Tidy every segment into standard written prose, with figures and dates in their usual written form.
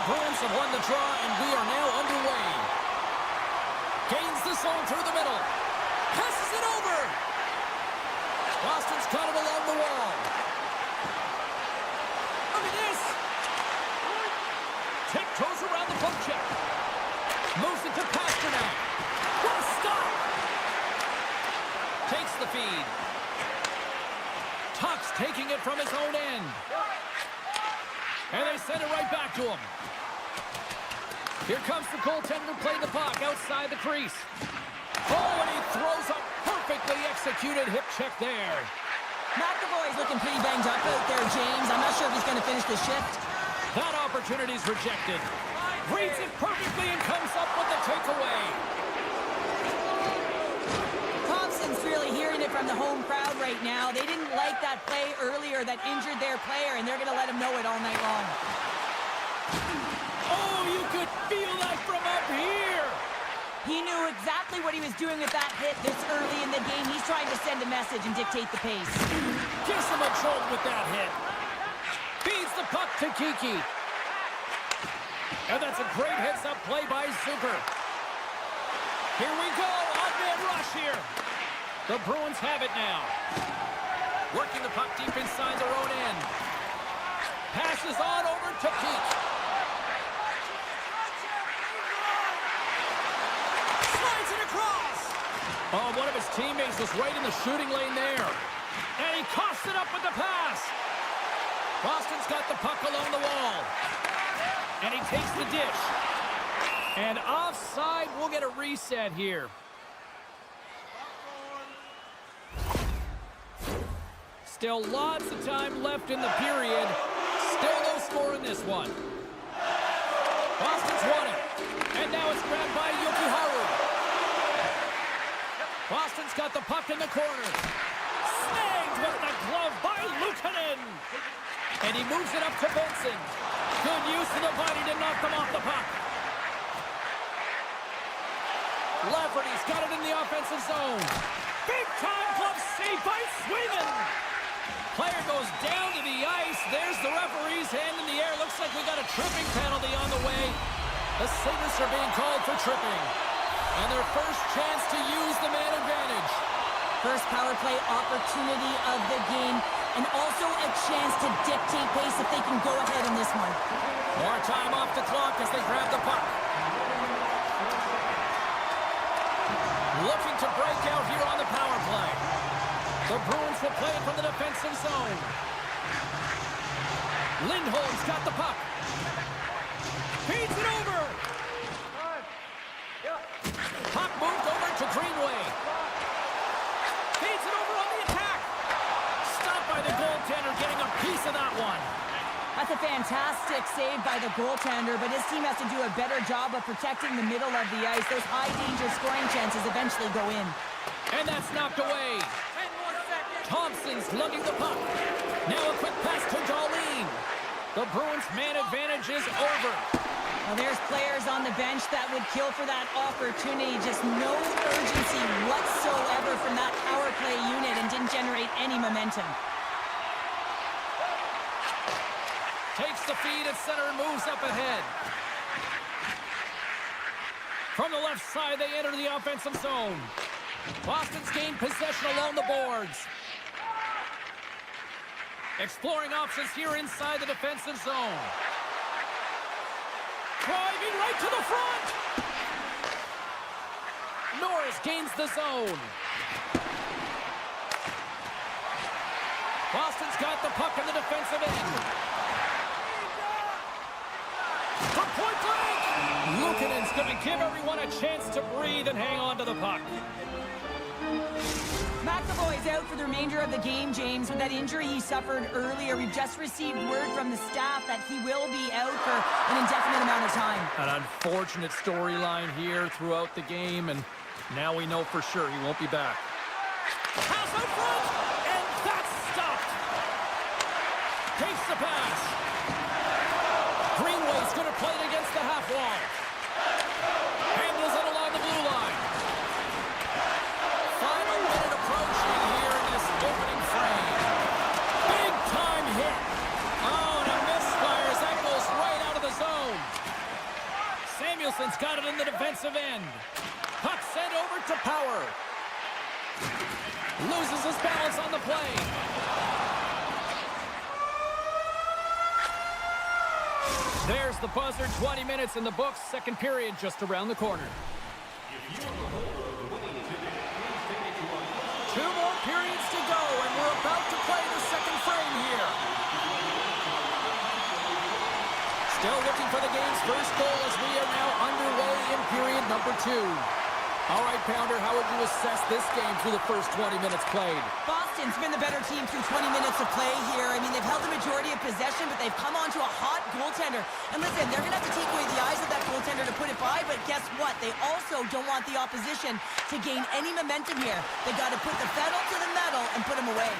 Bruins have won the draw, and we are now underway. Gains the zone through the middle. Passes it over. Boston's got it along the wall. Look at this. Tiptoes around the poke check. Moves it to Pasternak. What a stop. Takes the feed. Tuck's taking it from his own end. And they send it right back to him. Here comes the goaltender to play the puck outside the crease. Oh, and he throws a perfectly executed hip check there. McAvoy's looking pretty banged up out there, James. I'm not sure if he's going to finish the shift. That opportunity's rejected. Reads it perfectly and comes up with the takeaway. Thompson's really hearing it from the home crowd right now. They didn't like that play earlier that injured their player, and they're going to let him know it all night long. Oh, you could feel that from up here. He knew exactly what he was doing with that hit this early in the game. He's trying to send a message and dictate the pace. Gives him a jolt with that hit. Feeds the puck to Kiki. And that's a great heads-up play by Zucker. Here we go. On-man rush here. The Bruins have it now. Working the puck deep inside their own end. Passes on over to Peak. Slides it across. Oh, one of his teammates was right in the shooting lane there. And he coughs it up with the pass. Boston's got the puck along the wall. And he takes the dish. And offside, we'll get a reset here. Still lots of time left in the period. Still no score in this one. Boston's won it. And now it's grabbed by Jokiharju. Boston's got the puck in the corner. Snagged with the glove by Luukkonen. And he moves it up to Benson. Good use of the body to knock them off the puck. Lafferty's got it in the offensive zone. Big time glove save by Swayman. Player goes down to the ice. There's the referee's hand in the air. Looks like we got a tripping penalty on the way. The Sabres are being called for tripping. And their first chance to use the man advantage. First power play opportunity of the game, and also a chance to dictate pace if they can go ahead in this one. More time off the clock as they grab the puck. Looking to break out here on the power play. The Bruins will play it from the defensive zone. Lindholm's got the puck. Feeds it over. Puck moved over to Greenway. Feeds it over on the attack. Stopped by the goaltender, getting a piece of that one. That's a fantastic save by the goaltender, but his team has to do a better job of protecting the middle of the ice. Those high-danger scoring chances eventually go in. And that's knocked away. Thompson's lugging the puck. Now a quick pass to Darlene. The Bruins' man advantage is over. Well, there's players on the bench that would kill for that opportunity. Just no urgency whatsoever from that power play unit and didn't generate any momentum. Takes the feed at center and moves up ahead. From the left side, they enter the offensive zone. Boston's gained possession along the boards. Exploring options here inside the defensive zone. Driving right to the front. Norris gains the zone. Boston's got the puck in the defensive end. From point blank. Luukkonen's going to give everyone a chance to breathe and hang on to the puck. McAvoy's out for the remainder of the game, James, with that injury he suffered earlier. We've just received word from the staff that he will be out for an indefinite amount of time. An unfortunate storyline here throughout the game, and now we know for sure he won't be back. Pass out front, and that's stopped. Takes the pass. Greenway's going to play it against the half wall. Handles it along the blue line. Final minute approaching here in this opening frame. Big time hit. Oh, and a misfire as that goes right out of the zone. Power. Loses his balance on the play. There's the buzzer. 20 minutes in the books. Second period just around the corner. 2 more periods to go, and we're about to play the second frame here. Still looking for the game's first goal as we are now underway in period number 2. All right, Pounder, how would you assess this game through the first 20 minutes played? Boston's been the better team through 20 minutes of play here. I mean, they've held the majority of possession, but they've come onto a hot goaltender. And listen, they're going to have to take away the eyes of that goaltender to put it by, but guess what? They also don't want the opposition to gain any momentum here. They've got to put the pedal to the metal and put them away.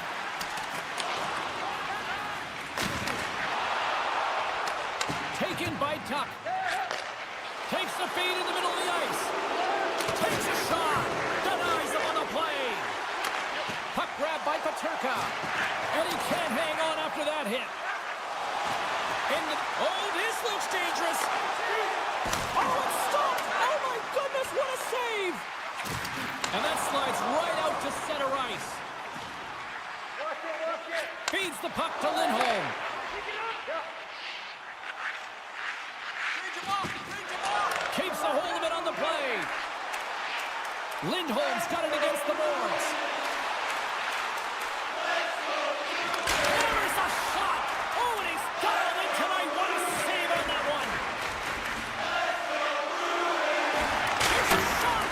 Taken by Tuck. Takes the feed in the middle of the ice. Takes a shot. Denies him on the play. Puck grab by Paterka. And he can't hang on after that hit. Oh, this looks dangerous. Oh, it's stopped. Oh, my goodness, what a save. And that slides right out to center ice. Feeds the puck to Lindholm. Keeps a hold of it on the play. Lindholm's got it against the boards. There's a shot. Oh, and he's dialed in tonight. What a save on that one. Here's a shot.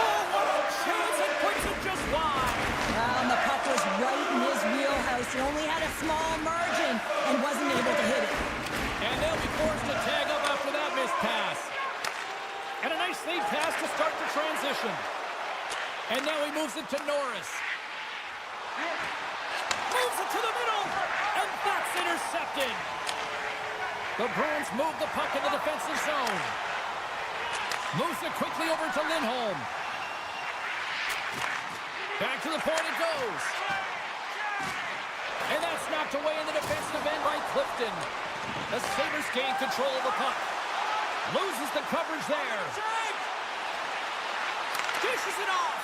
Oh, what a chance. It puts it just wide. Well, and the puck was right in his wheelhouse. He only had a small margin and wasn't able to hit it. And they'll be forced to tag up after that missed pass. And a nice lead pass to start the transition. And now he moves it to Norris. Moves it to the middle. And that's intercepted. The Bruins move the puck in the defensive zone. Moves it quickly over to Lindholm. Back to the point it goes. And that's knocked away in the defensive end by Clifton. The Sabres gain control of the puck. Loses the coverage there. Dishes it off.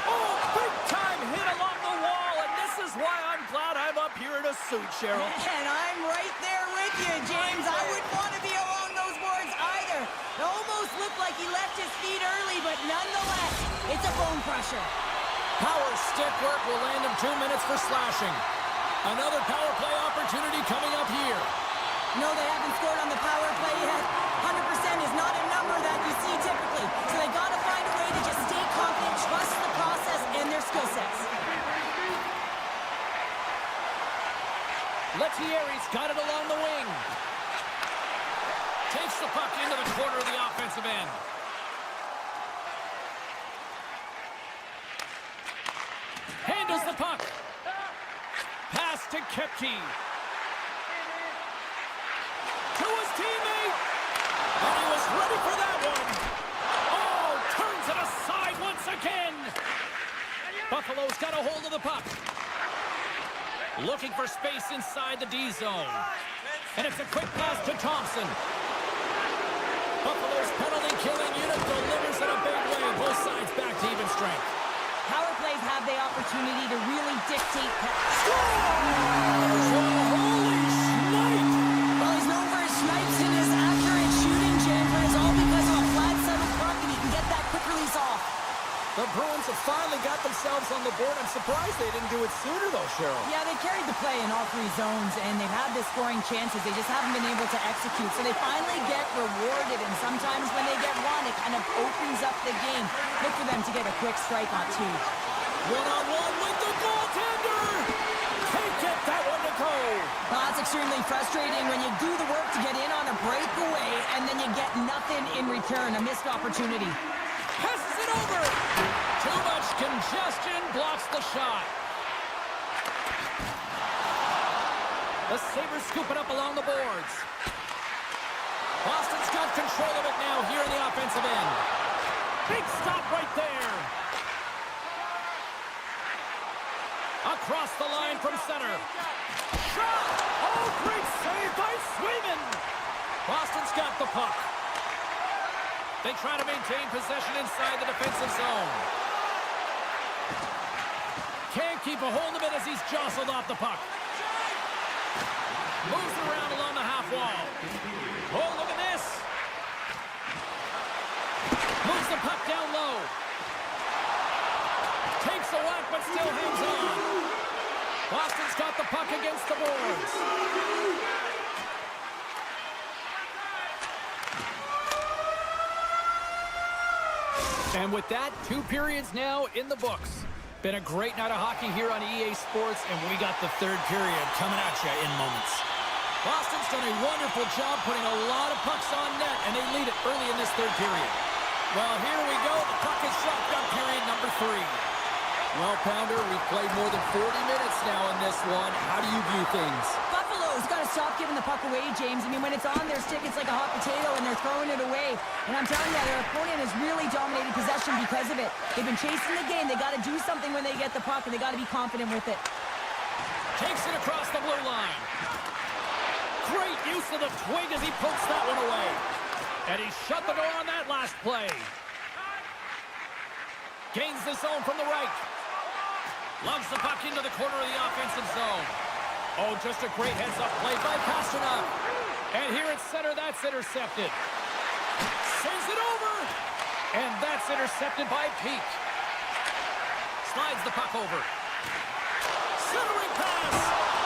Oh, big time hit along the wall, and this is why I'm glad I'm up here in a suit, Cheryl. And I'm right there with you, James. I wouldn't want to be along those boards either. It almost looked like he left his feet early, but nonetheless, it's a bone crusher. Power stick work will land him 2 minutes for slashing. Another power play opportunity coming up here. No, they haven't scored on the power play yet. 100% is not a number that you see typically. So they got to find a way to just stay confident, trust the process and their skill sets. Lettieri's got it along the wing. Takes the puck into the corner of the offensive end. Handles the puck. Pass to Kepke. To his teammate. And he was ready for that one. Oh, turns it aside once again. Buffalo's got a hold of the puck. Looking for space inside the D zone. And it's a quick pass to Thompson. Buffalo's penalty-killing unit delivers in a big way. Both sides back to even strength. Power plays have the opportunity to really dictate pass. Holy snipe! Well, he's known for his snipes and his accurate shooting, Jim, but it's all because of a flat settled puck and he can get that quick release off. The Bruins have finally got themselves on the board. I'm surprised they didn't do it sooner, though, Cheryl. Yeah, they carried the play in all 3 zones, and they've had the scoring chances. They just haven't been able to execute. So they finally get rewarded, and sometimes when they get one, it kind of opens up the game. Look for them to get a quick strike on 2. One-on-one with the goaltender! Can't get that one to go! Well, that's extremely frustrating when you do the work to get in on a breakaway, and then you get nothing in return, a missed opportunity. Passes it over! Too much congestion blocks the shot. The Sabres scoop it up along the boards. Boston's got control of it now here in the offensive end. Big stop right there. Across the line from center. Shot! Oh, great save by Swayman! Boston's got the puck. They try to maintain possession inside the defensive zone. Can't keep a hold of it as he's jostled off the puck. Moves around along the half wall. Oh, look at this. Moves the puck down low. Takes a whack, but still hangs on. Boston's got the puck against the boards. And with that, 2 periods now in the books. Been a great night of hockey here on EA Sports, and we got the 3rd period coming at you in moments. Boston's done a wonderful job putting a lot of pucks on net, and they lead it early in this 3rd period. Well, here we go. The puck is shotgun period number 3. Well, Pounder, we've played more than 40 minutes now in this one. How do you view things? Buffalo's got to stop giving the puck away, James. I mean, when it's on their stick, it's like a hot potato, and they're throwing it away. And I'm telling you, their opponent has really dominated possession because of it. They've been chasing the game. They got to do something when they get the puck, and they got to be confident with it. Takes it across the blue line. Great use of the twig as he pokes that one away. And he shut the door on that last play. Gains the zone from the right. Loves the puck into the corner of the offensive zone. Oh, just a great heads-up play by Pastrnak. And here at center, that's intercepted. Sends it over. And that's intercepted by Peak. Slides the puck over. Centering pass.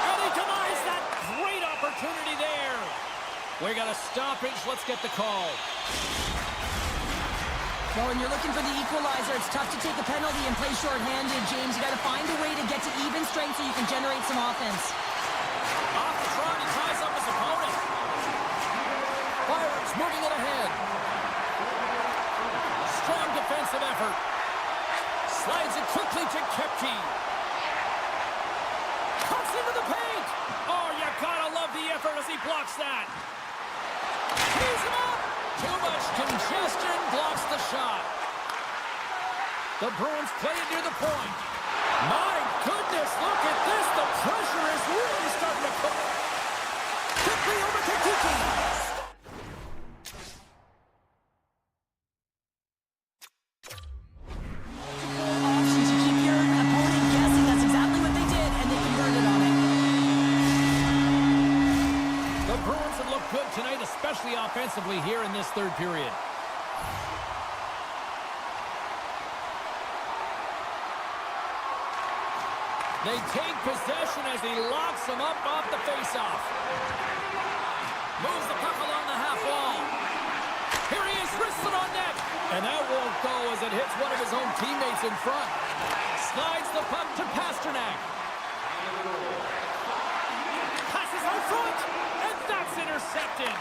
And he denies that great opportunity there. We got a stoppage. Let's get the call. Well, when you're looking for the equalizer, it's tough to take a penalty and play shorthanded, James. You got to find a way to get to even strength so you can generate some offense. Off the trot, he ties up his opponent. Pirates moving it ahead. Strong defensive effort. Slides it quickly to Kepke. Cuts into the paint. Oh, you gotta love the effort as he blocks that. Tees him up. Too much congestion blocks the shot. The Bruins play it near the point. My goodness, look at this. The pressure is really starting to cook. Quickly over to Kiki. Options to keep your opponent guessing. That's exactly what they did, and they converted on it. The Bruins have looked good tonight, especially offensively here in this 3rd period. They take possession as he locks him up off the faceoff. Moves the puck along the half wall. Here he is, wristed on net. And that won't go as it hits one of his own teammates in front. Slides the puck to Pastrnak. Passes out front. And that's intercepted.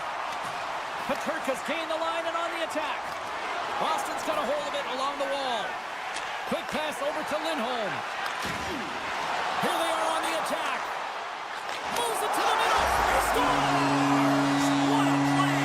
Peterka's gained the line and on the attack. Boston's got a hold of it along the wall. Quick pass over to Lindholm. Here they are on the attack. Moves it to the middle. He scores! What a play!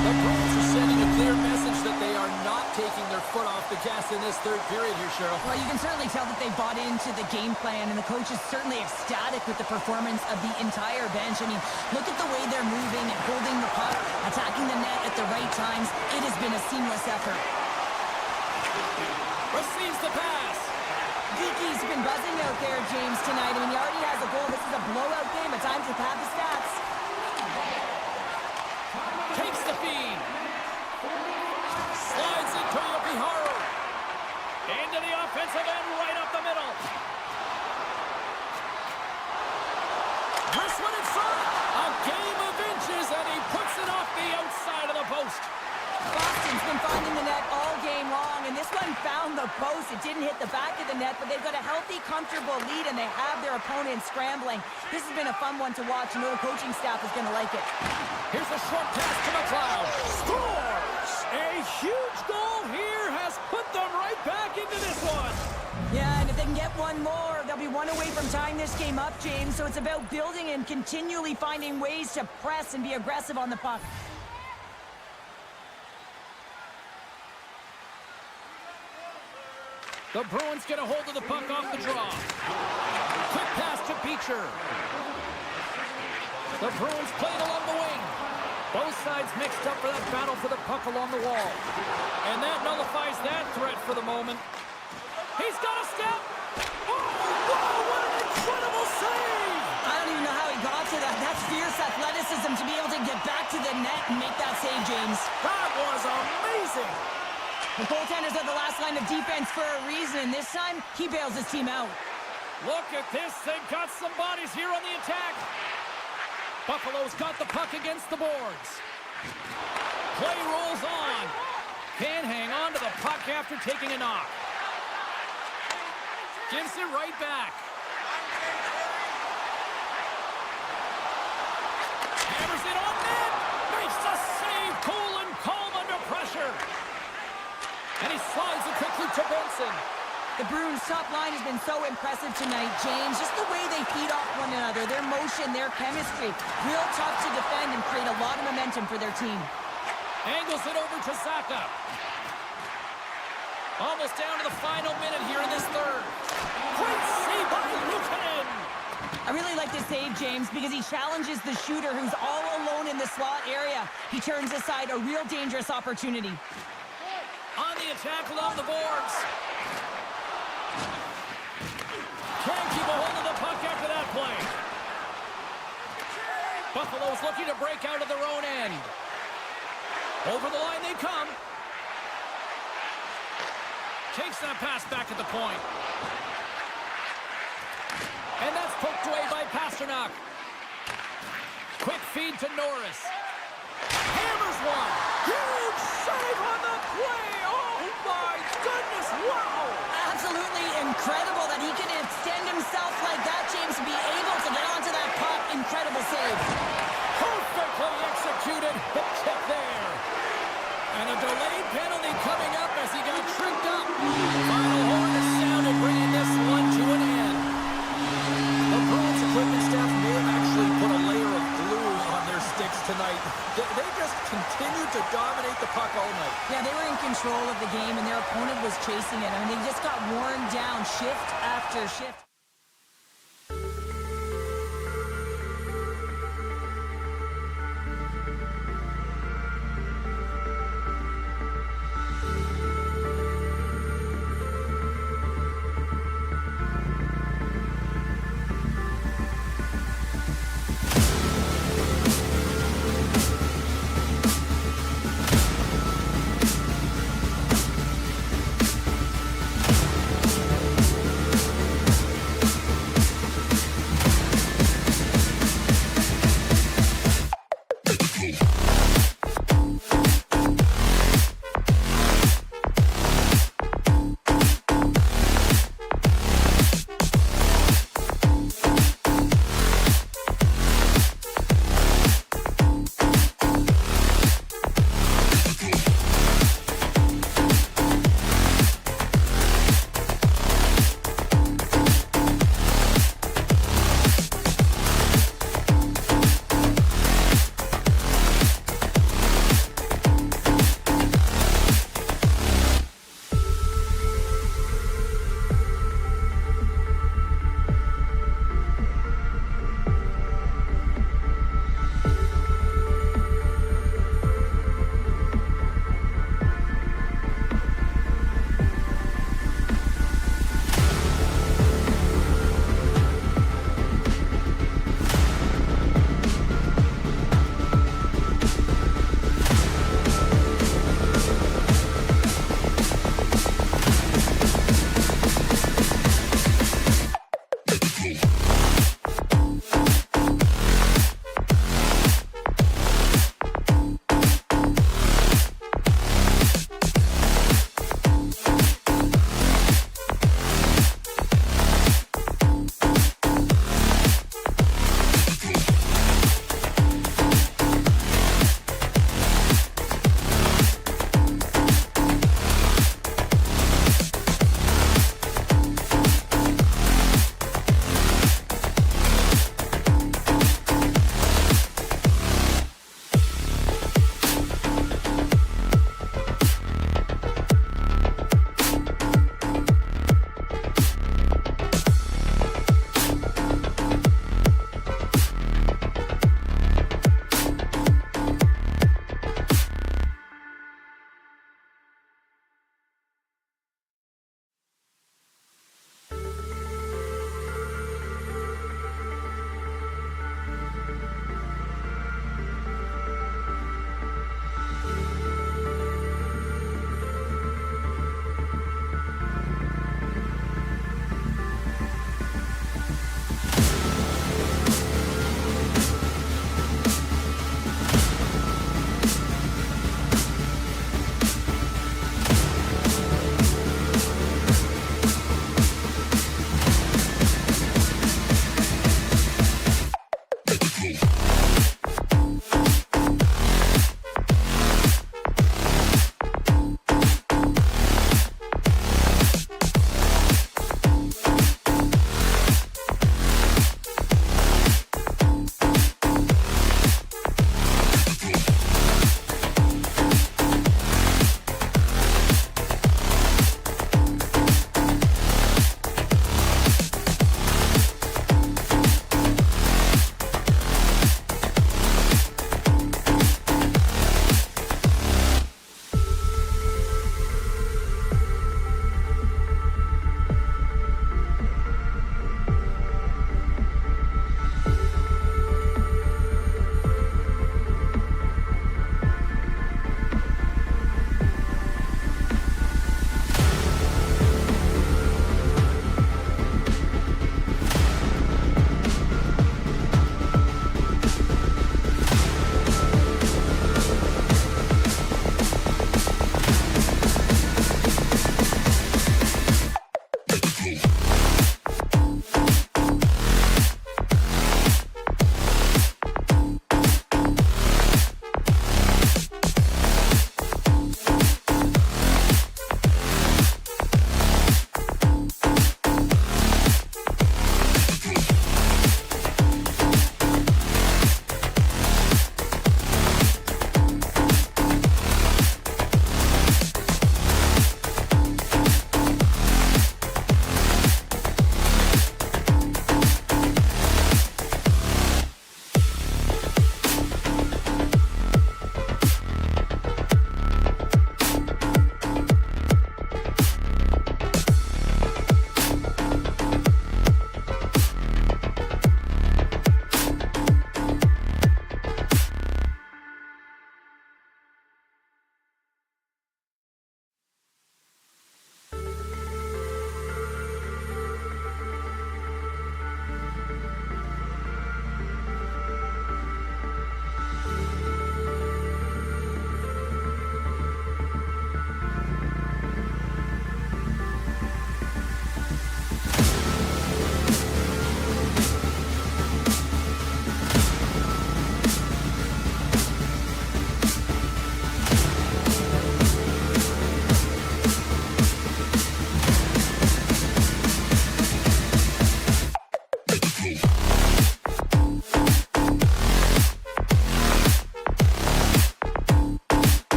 The Bruins are sending a clear message that they are not taking their foot off the gas in this 3rd period here, Cheryl. Well, you can certainly tell that they bought into the game plan, and the coach is certainly ecstatic with the performance of the entire bench. I mean, look at the way they're moving and holding the puck, attacking the net at the right times. It has been a seamless effort. Receives the pass. Geeky's been buzzing out there, James, tonight. I mean, he already has a goal. This is a blowout game. At times, to pad the stats. Takes the feed. Slides it to Yopiharu. Into the offensive end, right up the middle. This one in front. A game of inches, and he puts it off the outside of the post. Boston's been finding the net all game long, and this one found the post. It didn't hit the back of the net, but they've got a healthy, comfortable lead, and they have their opponent scrambling. This has been a fun one to watch, and the coaching staff is going to like it. Here's a short pass to McLeod. Scores! A huge goal here has put them right back into this one. Yeah, and if they can get one more, they'll be one away from tying this game up, James. So it's about building and continually finding ways to press and be aggressive on the puck. The Bruins get a hold of the puck off the draw. Quick pass to Beecher. The Bruins play it along the wing. Both sides mixed up for that battle for the puck along the wall. And that nullifies that threat for the moment. He's got a step. Oh, whoa, what an incredible save! I don't even know how he got to that. That's fierce athleticism to be able to get back to the net and make that save, James. That was amazing! The goaltenders are the last line of defense for a reason. This time, he bails his team out. Look at this. They've got some bodies here on the attack. Buffalo's got the puck against the boards. Play rolls on. Can't hang on to the puck after taking a knock. Gives it right back. Hammers it on net. Makes the save. Cool and calm under pressure. And he slides it quickly to Benson. The Bruins' top line has been so impressive tonight, James. Just the way they feed off one another, their motion, their chemistry. Real tough to defend and create a lot of momentum for their team. Angles it over to Saka. Almost down to the final minute here in this third. Great save by Luukkonen. I really like this save, James, because he challenges the shooter who's all alone in the slot area. He turns aside a real dangerous opportunity. On the attack along the boards. Can't keep a hold of the puck after that play. Buffalo's looking to break out of their own end. Over the line they come. Takes that pass back at the point. And that's poked away by Pasternak. Quick feed to Norris. Hammers one. Huge save on the play. Oh my goodness, wow. Absolutely incredible that he can extend himself like that, James, and be able to get onto that puck. Incredible save. Perfectly executed. The kick there. And a delayed penalty coming up as he got tripped up. Final horn is sounded, bringing this one to an end. The Bruins equipment staff may have actually put a layer of glue on their sticks tonight. They just continued to dominate the puck all night. Yeah, they were in control of the game, and their opponent was chasing it. I mean, they just got worn down shift after shift.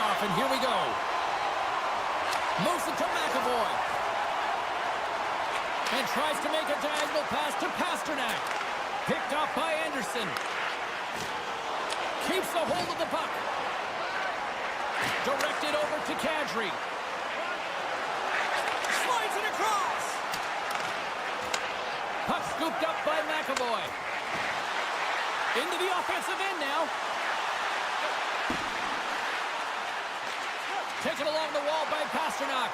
face-off, and here we go. Moves it to McAvoy. And tries to make a diagonal pass to Pasternak. Picked off by Anderson. Keeps a hold of the puck. Directed over to Kadri. Slides it across. Puck scooped up by McAvoy. Into the offensive end now. Taken along the wall by Pasternak.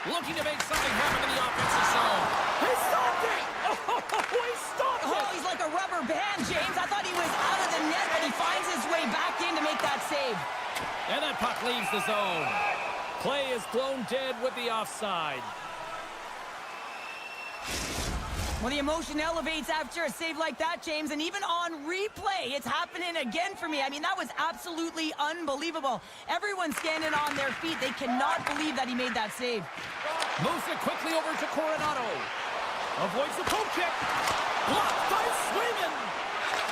Looking to make something happen in the offensive zone. He stopped it! Oh, he stopped it! Oh, he's like a rubber band, James. I thought he was out of the net, but he finds his way back in to make that save. And that puck leaves the zone. Play is blown dead with the offside. Well, the emotion elevates after a save like that, James, and even on replay, it's happening again for me. I mean, that was absolutely unbelievable. Everyone's standing on their feet. They cannot believe that he made that save. Moves it quickly over to Coronado. Avoids the poke check. Blocked by Swayman.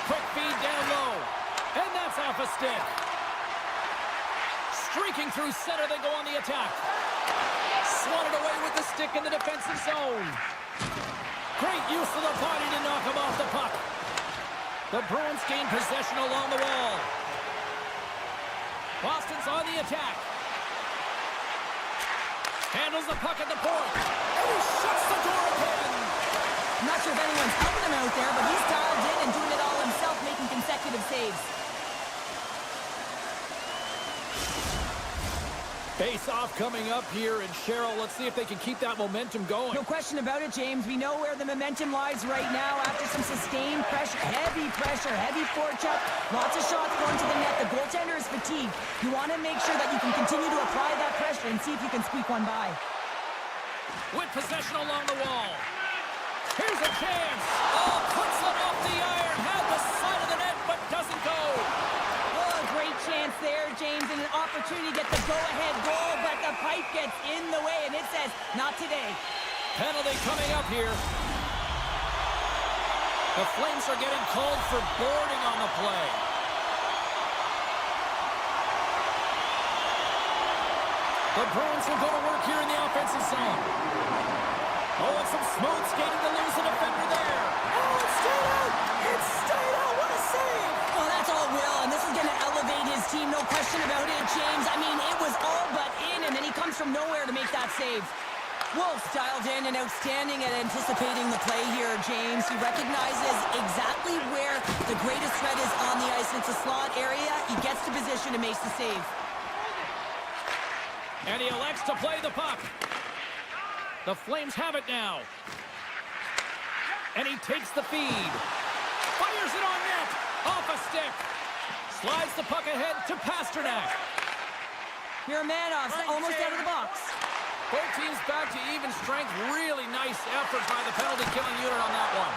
Quick feed down low. And that's off a stick. Streaking through center, they go on the attack. Swatted away with the stick in the defensive zone. Great use of the body to knock him off the puck. The Bruins gain possession along the wall. Boston's on the attack. Handles the puck at the point. And he shuts the door again. I'm not sure if anyone's helping him out there, but he's dialed in and doing it all himself, making consecutive saves. Face-off coming up here, and Cheryl, let's see if they can keep that momentum going. No question about it, James. We know where the momentum lies right now after some sustained pressure, heavy forecheck, lots of shots going to the net. The goaltender is fatigued. You want to make sure that you can continue to apply that pressure and see if you can squeak one by. With possession along the wall. Here's a chance. Oh, puts it off the iron. Had the side of the net, but doesn't go. Great chance there, James, and an opportunity to get the go-ahead goal, but the pipe gets in the way, and it says, not today. Penalty coming up here. The Flames are getting called for boarding on the play. The Bruins will go to work here in the offensive zone. Oh, and some smooth skating to lose a defender there. Oh, it's stayed out! It's stayed out! What a save! Well, that's all Will, and this is going to elevate his team, no question about it, James. I mean, it was all but in, and then he comes from nowhere to make that save. Wolf's dialed in and outstanding at anticipating the play here, James. He recognizes exactly where the greatest threat is on the ice. It's a slot area. He gets to position and makes the save. And he elects to play the puck. The Flames have it now. And he takes the feed. Fires it on net. Off a stick. Slides the puck ahead to Pasternak. Yurmanov's almost out of the box. Both teams back to even strength. Really nice effort by the penalty-killing unit on that one.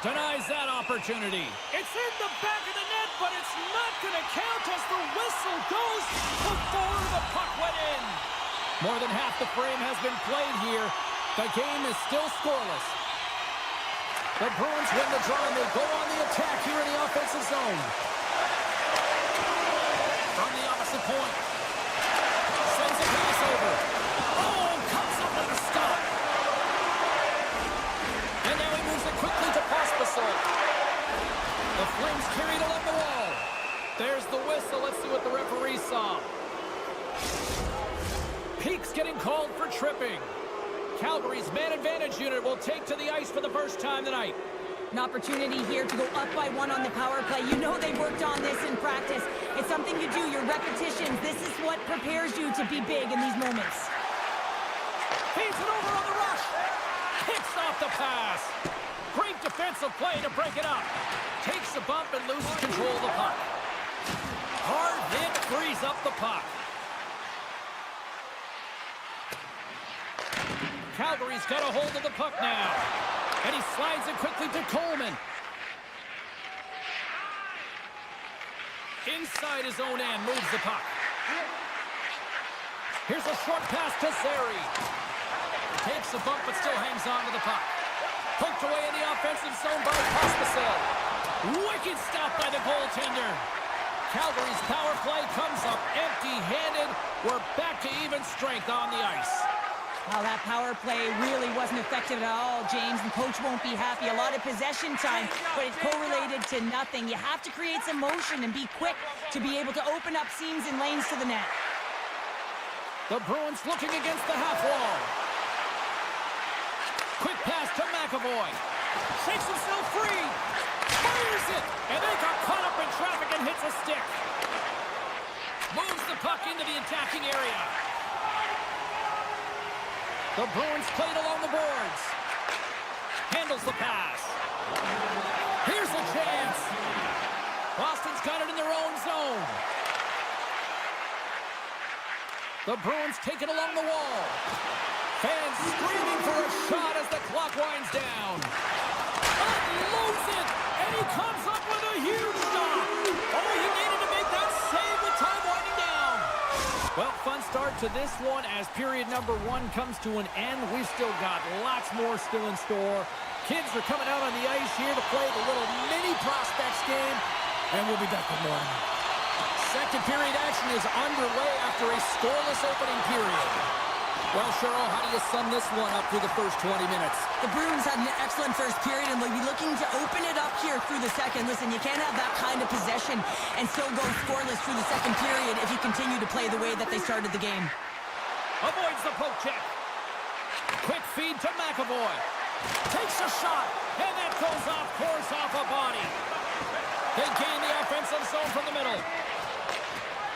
Denies that opportunity. It's in the back of the net, but it's not going to count as the whistle goes before the puck went in. More than half the frame has been played here. The game is still scoreless. The Bruins win the draw, and they go on the attack here in the offensive zone. From the opposite point. Sends a pass over. Oh, comes up with a stop. And now he moves it quickly to Pospisil. The Flames carried along the wall. There's the whistle. Let's see what the referee saw. Peak's getting called for tripping. Calgary's man advantage unit will take to the ice for the first time tonight. An opportunity here to go up by one on the power play. You know they've worked on this in practice. It's something you do, your repetitions. This is what prepares you to be big in these moments. Feeds it over on the rush. Kicks off the pass. Great defensive play to break it up. Takes a bump and loses control of the puck. Hard hit frees up the puck. Calgary's got a hold of the puck now. And he slides it quickly to Coleman. Inside his own end, moves the puck. Here's a short pass to Zary. Takes a bump, but still hangs on to the puck. Poked away in the offensive zone by Pospisil. Wicked stop by the goaltender. Calgary's power play comes up empty-handed. We're back to even strength on the ice. Well, that power play really wasn't effective at all, James, and coach won't be happy. A lot of possession time, but it's correlated to nothing. You have to create some motion and be quick to be able to open up seams and lanes to the net. The Bruins looking against the half wall. Quick pass to MaakY. Shakes himself free. Fires it. And they got caught up in traffic and hits a stick. Moves the puck into the attacking area. The Bruins played along the boards. Handles the pass. Here's a chance. Boston's got it in their own zone. The Bruins take it along the wall. Fans screaming for a shot as the clock winds down. Unloads it, and he comes up with a huge shot. Oh, he needed to make that save with time winding down. Well, fun start to this one as period number 1 comes to an end. We've still got lots more still in store. Kids are coming out on the ice here to play the little mini prospects game, and we'll be back with more. Second period action is underway after a scoreless opening period. Well, Cheryl, how do you sum this one up through the first 20 minutes? The Bruins had an excellent first period, and they'll be looking to open it up here through the second. Listen, you can't have that kind of possession and still go scoreless through the second period if you continue to play the way that they started the game. Avoids the poke check. Quick feed to MaakY. Takes a shot, and that goes off course off a body. They gain the offensive zone from the middle.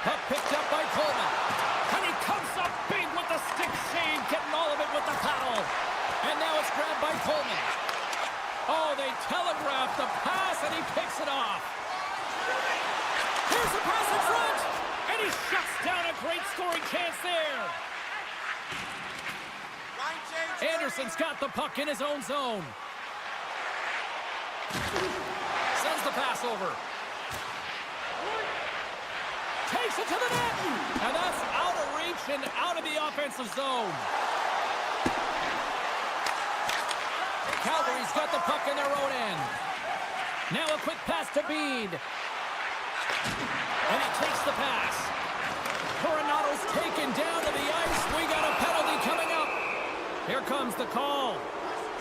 Puck picked up by Coleman. And he comes up big with the stick save, getting all of it with the paddle. And now it's grabbed by Coleman. Oh, they telegraphed the pass, and he picks it off. Here's the pass in front, and he shuts down a great scoring chance there. Anderson's got the puck in his own zone. Sends the pass over. Takes it to the net, and that's out of reach and out of the offensive zone. Calgary's got the puck in their own end. Now a quick pass to Bede. And he takes the pass. Coronato's taken down to the ice. We got a penalty coming up. Here comes the call.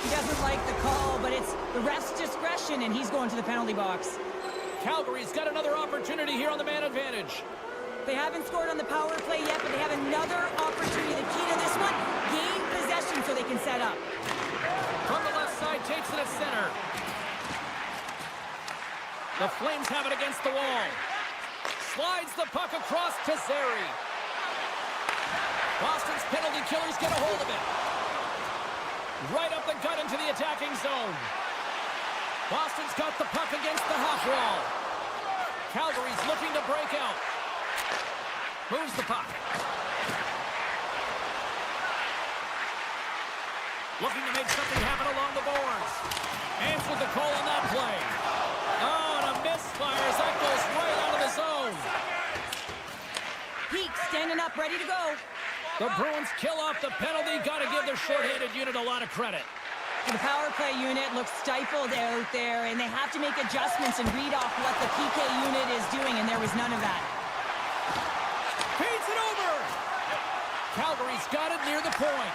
He doesn't like the call, but it's the ref's discretion, and he's going to the penalty box. Calgary's got another opportunity here on the man advantage. They haven't scored on the power play yet, but they have another opportunity. The key to this one, gain possession so they can set up. From the left side, takes it at center. The Flames have it against the wall. Slides the puck across to Zary. Boston's penalty killers get a hold of it. Right up the gut into the attacking zone. Boston's got the puck against the half wall. Calgary's looking to break out. Moves the puck. Looking to make something happen along the boards. Answered the call on that play. Oh, and a misfire as that goes right out of the zone. Peak standing up, ready to go. The Bruins kill off the penalty. Got to give their short-handed unit a lot of credit. The power play unit looks stifled out there, and they have to make adjustments and read off what the PK unit is doing, and there was none of that. Feeds it over. Calgary's got it near the point.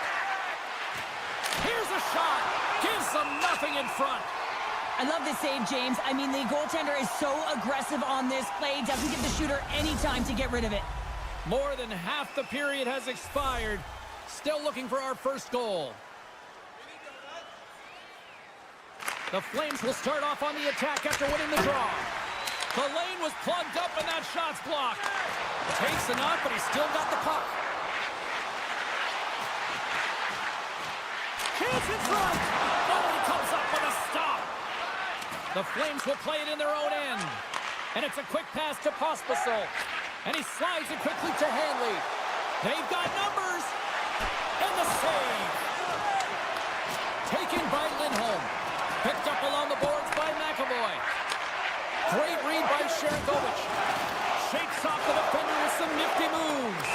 Here's a shot. Gives them nothing in front. I love this save, James. I mean, the goaltender is so aggressive on this play. Doesn't give the shooter any time to get rid of it. More than half the period has expired. Still looking for our first goal. The Flames will start off on the attack after winning the draw. The lane was plugged up and that shot's blocked. Takes a knock, but he's still got the puck. Chance in front. Oh, he comes up with a stop. The Flames will play it in their own end. And it's a quick pass to Pospisil. And he slides it quickly to Hanley. They've got numbers. And the save. Taken by Lindholm. Picked up along the boards by McAvoy. Great read by Sharangovich. Shakes off the defender with some nifty moves.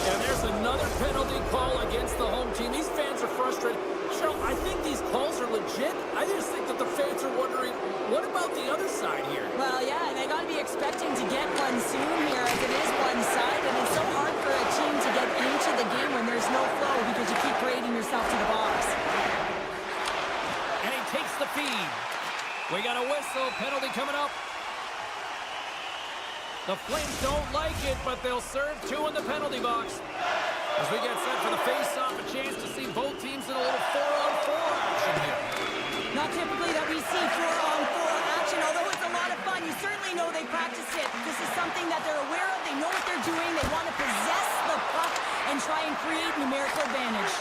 And there's another penalty call against the home team. These fans are frustrated. Cheryl, I think these calls are legit. I just think that the fans are wondering, what about the other side here? Well, yeah, they got to be expecting to get one soon here as it is one-sided. And it's so hard for a team to get into the game when there's no flow because you keep parading yourself to the box. And he takes the feed. We got a whistle. Penalty coming up. The Flames don't like it, but they'll serve 2 in the penalty box. As we get set for the face-off, a chance to see both teams in a little 4-on-4 action here. Not typically that we see 4-on-4 action, although it's a lot of fun. You certainly know they practiced it. This is something that they're aware of. They know what they're doing. They want to possess the puck and try and create numerical advantage.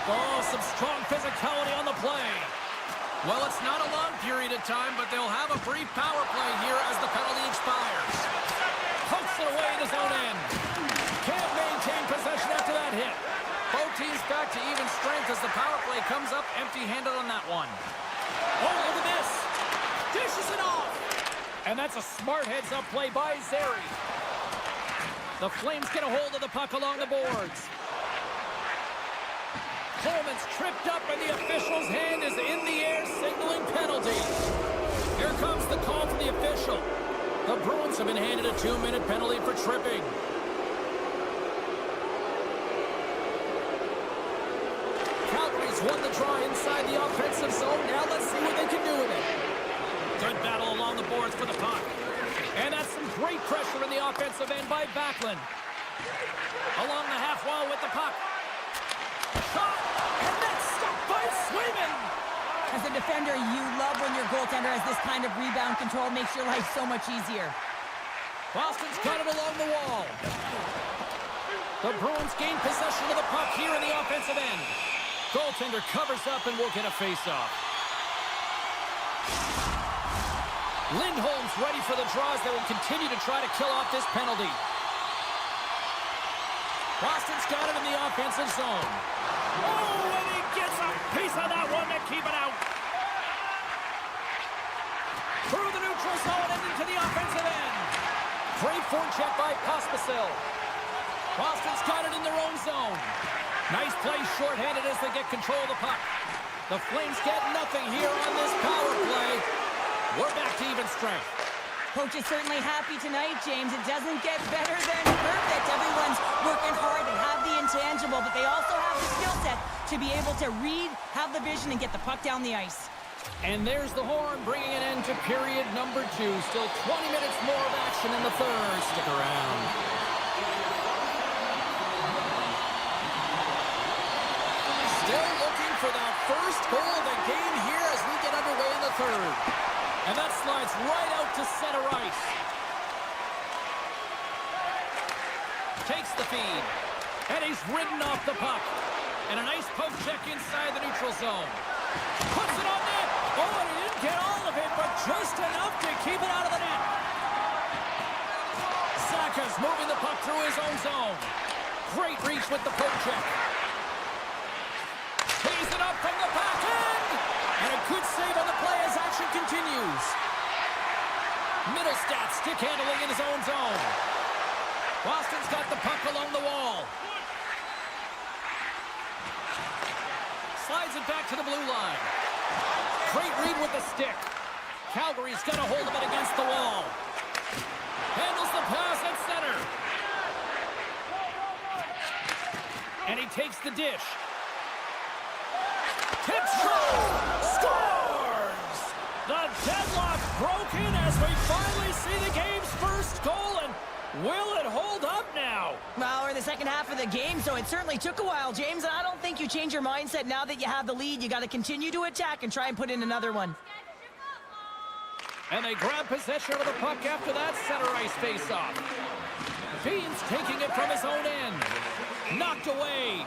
Oh, some strong physicality on the play. Well, it's not a long period of time, but they'll have a brief power play here as the penalty expires. Pokes it away in his own end. Can't maintain possession after that hit. Both teams back to even strength as the power play comes up empty-handed on that one. Oh, look at this. Dishes it off. And that's a smart heads-up play by Zary. The Flames get a hold of the puck along the boards. Coleman's tripped up and the official's hand is in the air signaling penalty. Here comes the call from the official. The Bruins have been handed a 2-minute penalty for tripping. Calgary's won the draw inside the offensive zone. Now let's see what they can do with it. Good battle along the boards for the puck. And that's some great pressure in the offensive end by Backlund. Along the half wall with the puck. Shot! And that's stopped by Swayman! As a defender, you love when your goaltender has this kind of rebound control. Makes your life so much easier. Boston's got it along the wall. The Bruins gain possession of the puck here in the offensive end. Goaltender covers up and will get a face-off. Lindholm's ready for the draws that will continue to try to kill off this penalty. Boston's got it in the offensive zone. Oh, and he gets a piece of that one to keep it out. Through the neutral zone and into the offensive end. Great forecheck by Pospisil. Boston's got it in their own zone. Nice play shorthanded as they get control of the puck. The Flames get nothing here on this power play. We're back to even strength. Coach is certainly happy tonight, James. It doesn't get better than perfect. Everyone's working hard. They have the intangible, but they also have the skill set to be able to read, have the vision, and get the puck down the ice. And there's the horn, bringing an end to period number 2. Still 20 minutes more of action in the third. Stick around. Still looking for that first goal of the game here as we get underway in the third. And that slides right out to center ice. Takes the feed. And he's ridden off the puck. And a nice poke check inside the neutral zone. Puts it on net. Oh, and he didn't get all of it, but just enough to keep it out of the net. Zacha's moving the puck through his own zone. Great reach with the poke check. Tees it up from the back end. And a good save on the play as action continues. Middlestat stick handling in his own zone. Boston's got the puck along the wall. Slides it back to the blue line. Great read with the stick. Calgary's got a hold of it against the wall. Handles the pass at center. And he takes the dish. Tips scores! The deadlock broken as we finally see the game's first goal, and will it hold up now? Well, we're in the second half of the game, so it certainly took a while, James, and I don't think you change your mindset now that you have the lead. You got to continue to attack and try and put in another one. And they grab possession of the puck after that center ice face-off. Beans taking it from his own end. Knocked away.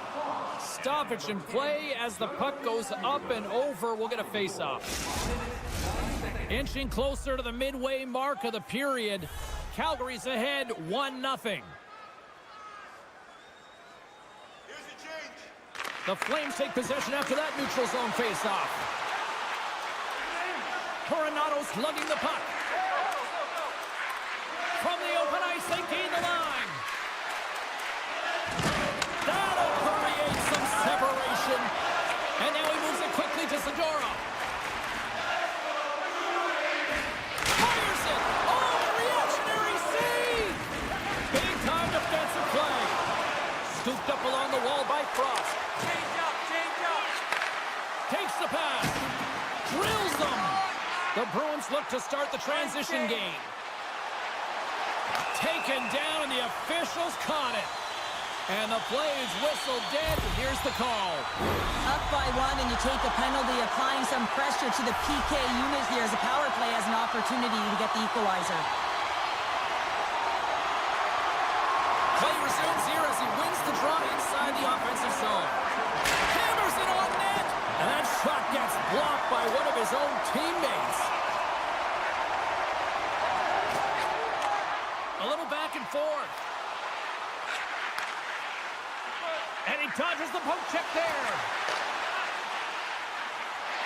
Stoppage in play as the puck goes up and over. We'll get a face-off. Inching closer to the midway mark of the period. Calgary's ahead 1-0. The Flames take possession after that neutral zone face-off. Coronado's lugging the puck. From the open ice, they gain the line. That the transition game. Taken down, and the officials caught it. And the play is whistled dead. Here's the call. Up by 1, and you take a penalty, applying some pressure to the PK unit here as a power play has an opportunity to get the equalizer. Play resumes here as he wins the draw inside the offensive zone. Hammers it on net. And that shot gets blocked by one of his own teammates. A little back and forth. And he dodges the poke check there.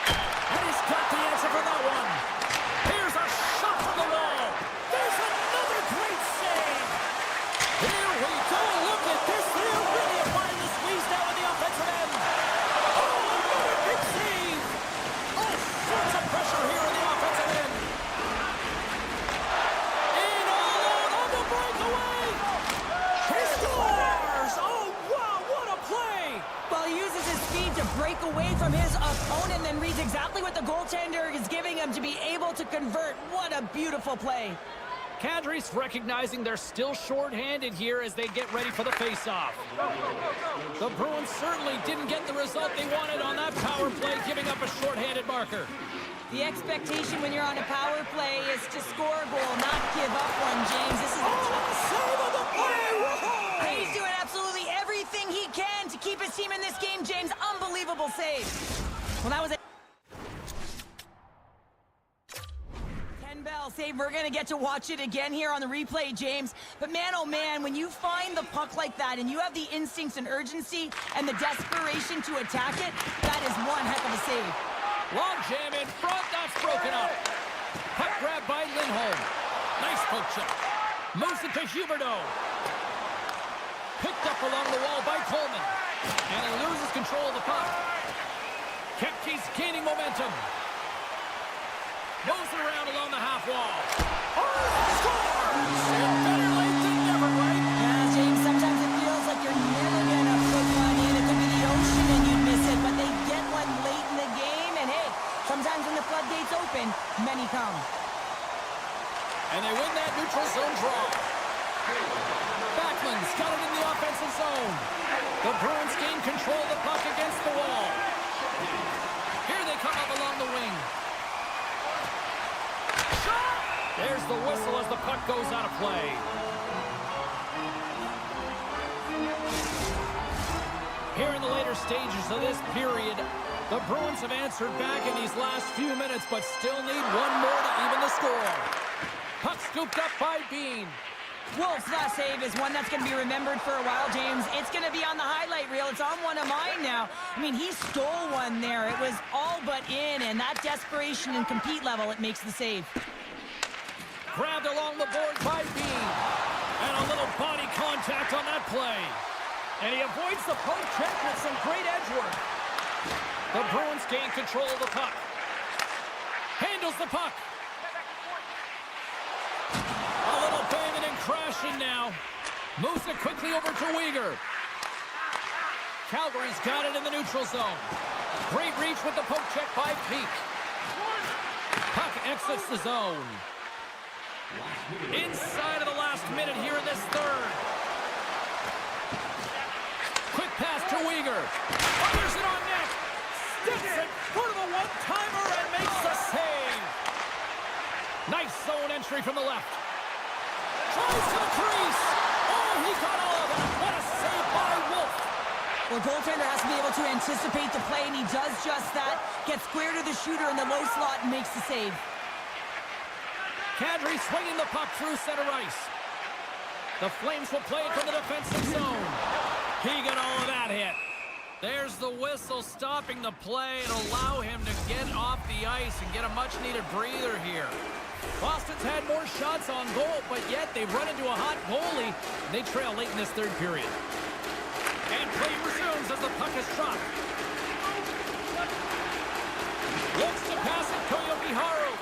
And he's got the answer for that one. Here's a shot from the wall. There's another great save. Here we go. Look at this. They're really applying the squeeze now in the offensive end. Oh, another big save. All sorts of pressure here in the offensive end. In alone on the breakaway. He scores. Oh, wow. What a play. Well, he uses his speed to break away from his opponent, then reads exactly what the goaltender is giving him to be able to convert. What a beautiful play. Calgary's recognizing they're still short-handed here as they get ready for the face-off. The Bruins certainly didn't get the result they wanted on that power play, giving up a short-handed marker. The expectation when you're on a power play is to score a goal, not give up one, James. This is Save of the play! And he's doing absolutely everything he can to keep his team in this game, James. Unbelievable save. Well, that was a 10-bell save. We're going to get to watch it again here on the replay, James. But man, oh man, when you find the puck like that and you have the instincts and urgency and the desperation to attack it, that is one heck of a save. Long jam in front, that's broken up. Puck grab by Lindholm. Nice poke check. Moves it to Huberdeau. Picked up along the wall by Coleman. And he loses control of the puck. Kepke's gaining momentum. Moves it around along the half wall. Oh, scores! And better late than never, right? Yeah, James, sometimes it feels like you're never going to put one in. It could be the ocean and you'd miss it, but they get one late in the game, and hey, sometimes when the floodgates open, many come. And they win that neutral zone draw. Backlund's got it in the offensive zone. The Bruins gain control of the puck against the wall. Here they come up along the wing. Shot! There's the whistle as the puck goes out of play. Here in the later stages of this period, the Bruins have answered back in these last few minutes, but still need one more to even the score. Puck scooped up by Bean. Wolf's last save is one that's going to be remembered for a while, James. It's going to be on the highlight reel. It's on one of mine now. I mean, he stole one there. It was all but in, and that desperation and compete level, it makes the save. Grabbed along the board by Bean. And a little body contact on that play. And he avoids the poke check with some great edge work. The Bruins gain control of the puck. Handles the puck. A little banging and crashing now. Moves it quickly over to Uyghur. Calgary's got it in the neutral zone. Great reach with the poke check by Peak. Puck exits the zone. Inside of the last minute here in this third. Quick pass to Uyghur. Fires it on net. Steps in front of a one-timer and makes the save. Nice zone entry from the left. Tries to the crease. Oh, he got all of that. What a save by Wolf. Well, goaltender has to be able to anticipate the play, and he does just that. Gets square to the shooter in the low slot and makes the save. Kadri swinging the puck through center ice. The Flames will play it from the defensive zone. He got all of that hit. There's the whistle stopping the play and allow him to get off the ice and get a much-needed breather here. Boston's had more shots on goal, but yet they've run into a hot goalie. They trail late in this third period. And play resumes as the puck is dropped. Looks to pass it to Yokiharu.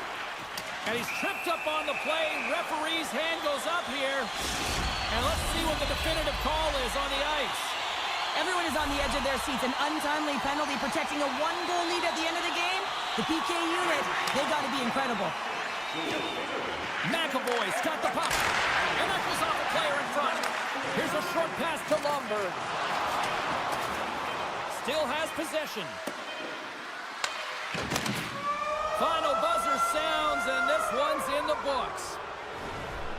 And he's tripped up on the play. Referee's hand goes up here. And let's see what the definitive call is on the ice. Everyone is on the edge of their seats. An untimely penalty protecting a one-goal lead at the end of the game. The PK unit, they got to be incredible. McAvoy's got the puck. And that goes off a player in front. Here's a short pass to Lomberg. Still has possession. Final buzzer sounds, and this one's in the books.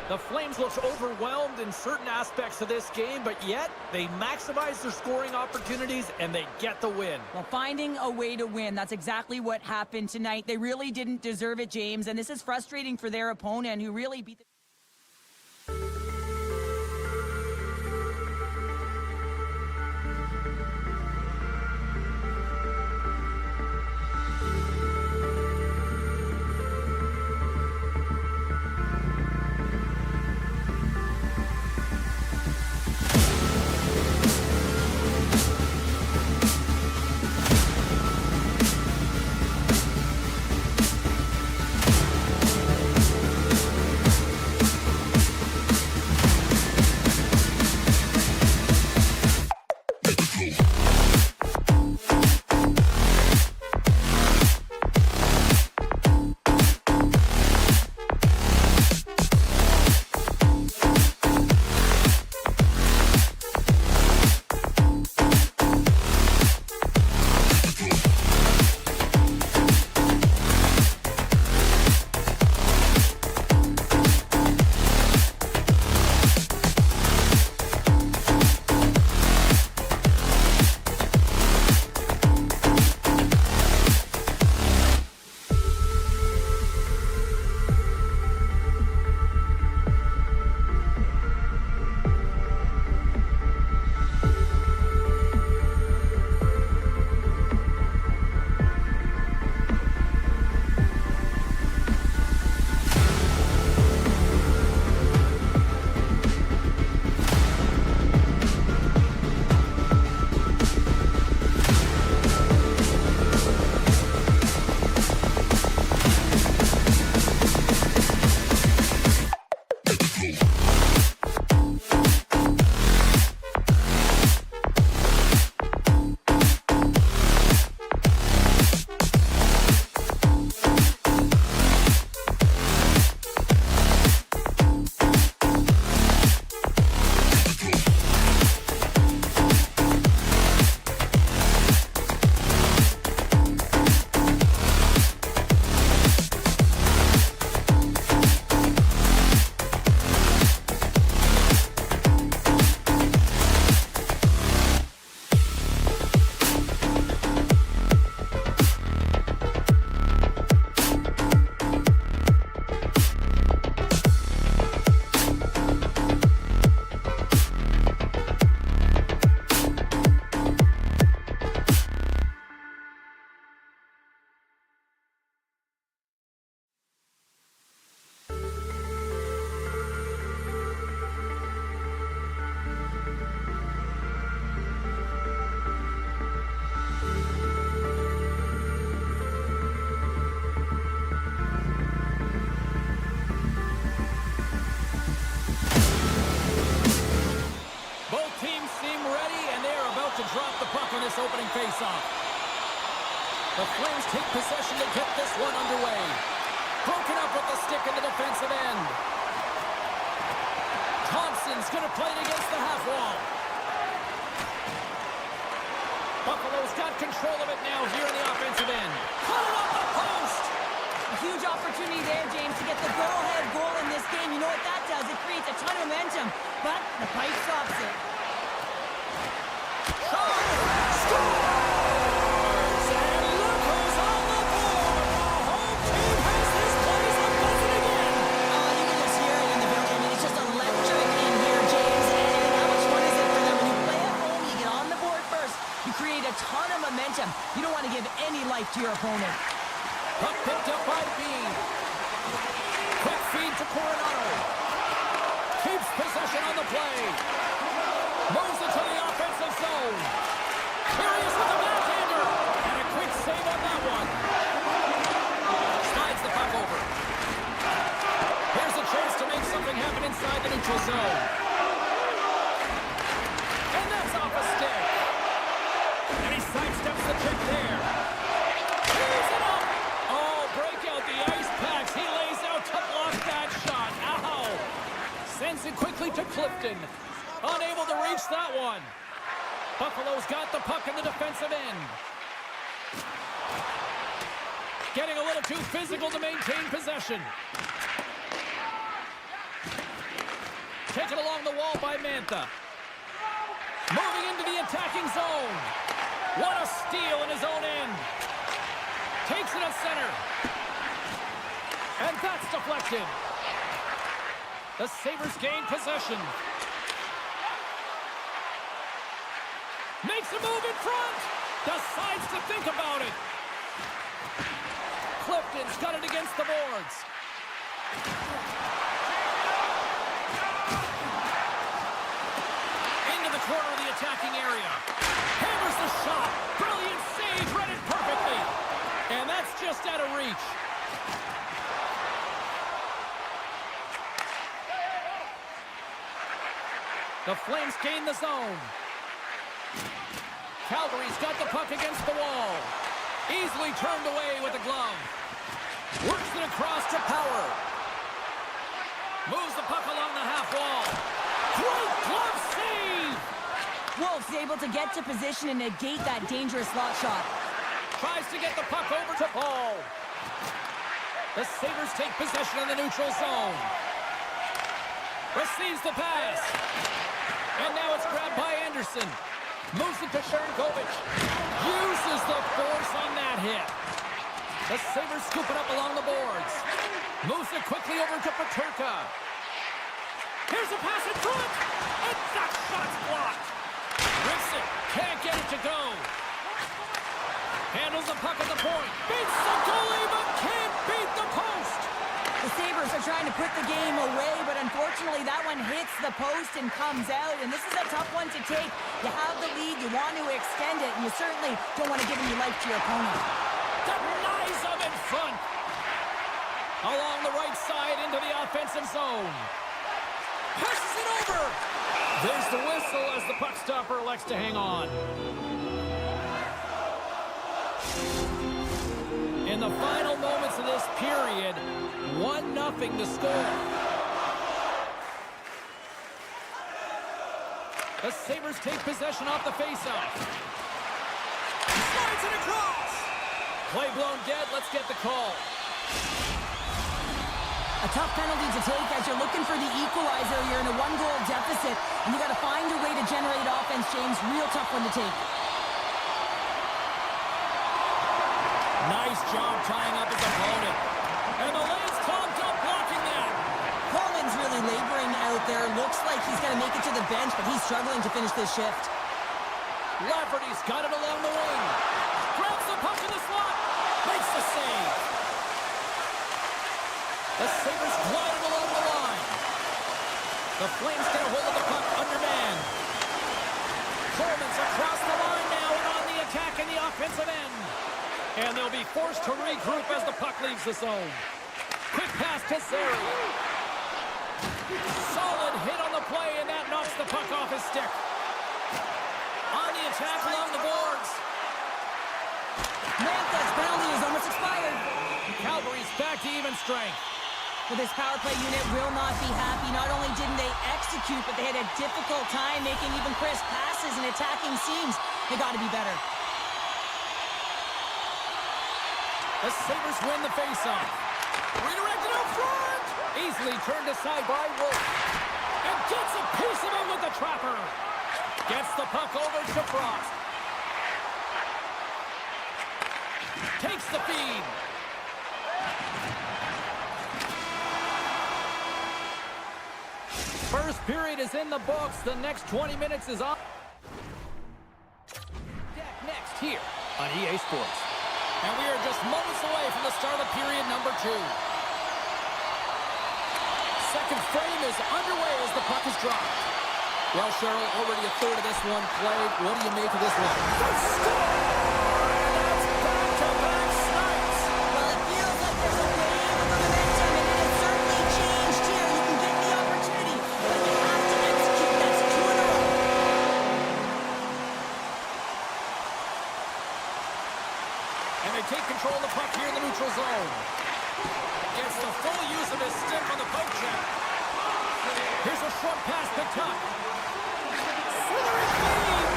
The Flames look overwhelmed in certain aspects of this game, but yet they maximize their scoring opportunities and they get the win. Well, finding a way to win, that's exactly what happened tonight. They really didn't deserve it, James, and this is frustrating for their opponent who really beat the... faceoff. The Flames take possession to get this one underway. Broken up with the stick in the defensive end. Thompson's going to play it against the half wall. Buffalo's got control of it now here in the offensive end. Put it off the post! A huge opportunity there, James, to get the go-ahead goal in this game. You know what that does? It creates a ton of momentum, but the pipe stops it. Scores! And look who's on the board! The home team has this place on buzzing again! Oh, you can just hear it in the building. I mean, it's just electric in here, James. And how much fun is it for them? When you play at home, you get on the board first. You create a ton of momentum. You don't want to give any life to your opponent. Puck picked up by Bean. Quick feed to Coronado. Keeps possession on the play. Moves it to the offensive zone. Here he is with the backhander. And a quick save on that one. Slides the puck over. Here's a chance to make something happen inside the neutral zone. And that's off a stick. And he sidesteps the check there. Here's it up. Oh, break out the ice packs. He lays out Sends it quickly to Clifton. Unable to reach that one. Buffalo's got the puck in the defensive end. Getting a little too physical to maintain possession. Taken along the wall by Mantha. Moving into the attacking zone. What a steal in his own end. Takes it at center. And that's deflected. The Sabres gain possession. Makes a move in front. Decides to think about it. Clifton's got it against the boards. Into the corner of the attacking area. Hammers the shot. Brilliant save. Read it perfectly. And that's just out of reach. The Flames gain the zone. Calgary's got the puck against the wall. Easily turned away with the glove. Works it across to Power. Moves the puck along the half wall. Great glove save! Wolf's able to get to position and negate that dangerous slot shot. Tries to get the puck over to Paul. The Sabres take possession in the neutral zone. Receives the pass. And now it's grabbed by Anderson. Moves it to Sharangovich. Uses the force on that hit. The Sabres scoop it up along the boards. Moves it quickly over to Peterka. Here's a pass in front. And that shot's blocked. Rips it. Can't get it to go. Handles the puck at the point. Beats the goalie, but can't beat the post. The Sabres are trying to put the game away, but unfortunately that one hits the post and comes out, and this is a tough one to take. You have the lead, you want to extend it, and you certainly don't want to give any life to your opponent. Denies them in front. Along the right side into the offensive zone. Passes it over. There's the whistle as the puck stopper elects to hang on. In the final moments of this period, 1-0 to score. The Sabres take possession off the faceoff. Slides it across. Play blown dead. Let's get the call. A tough penalty to take as you're looking for the equalizer. You're in a one-goal deficit, and you got to find a way to generate offense, James. Real tough one to take. Nice job tying up his opponent. And the lane's clogged up blocking that. Coleman's really laboring out there. Looks like he's going to make it to the bench, but he's struggling to finish this shift. Lafferty's got it along the wing. Grabs the puck in the slot. Makes the save. The Sabres glide it along the line. The Flames get a hold of the puck undermanned. Coleman's across the line now and on the attack in the offensive end. And they'll be forced to regroup as the puck leaves the zone. Quick pass to Zary. Solid hit on the play, and that knocks the puck off his stick. On the attack along the boards. Mantha's penalty is almost expired. Calgary's back to even strength. Well, this power play unit will not be happy. Not only didn't they execute, but they had a difficult time making even crisp passes and attacking seams. They got to be better. The Sabres win the faceoff. Redirected out front. Easily turned aside by Wolf. And gets a piece of it with the trapper. Gets the puck over to Frost. Takes the feed. First period is in the books. The next 20 minutes is on. Next here on EA Sports. And we are just moments away from the start of period number 2. Second frame is underway as the puck is dropped. Well, Cheryl, already a third of this one played. What do you make of this one? The score! That's back-to-back snipes! Well, it feels like there's a wave of momentum, and it has certainly changed here. You can get the opportunity, but you have to execute. That's 2 in a row. And they take control of the puck here in the neutral zone. Gets the full use of his stick on the poke check. Here's From past the tuck. Slithering feed.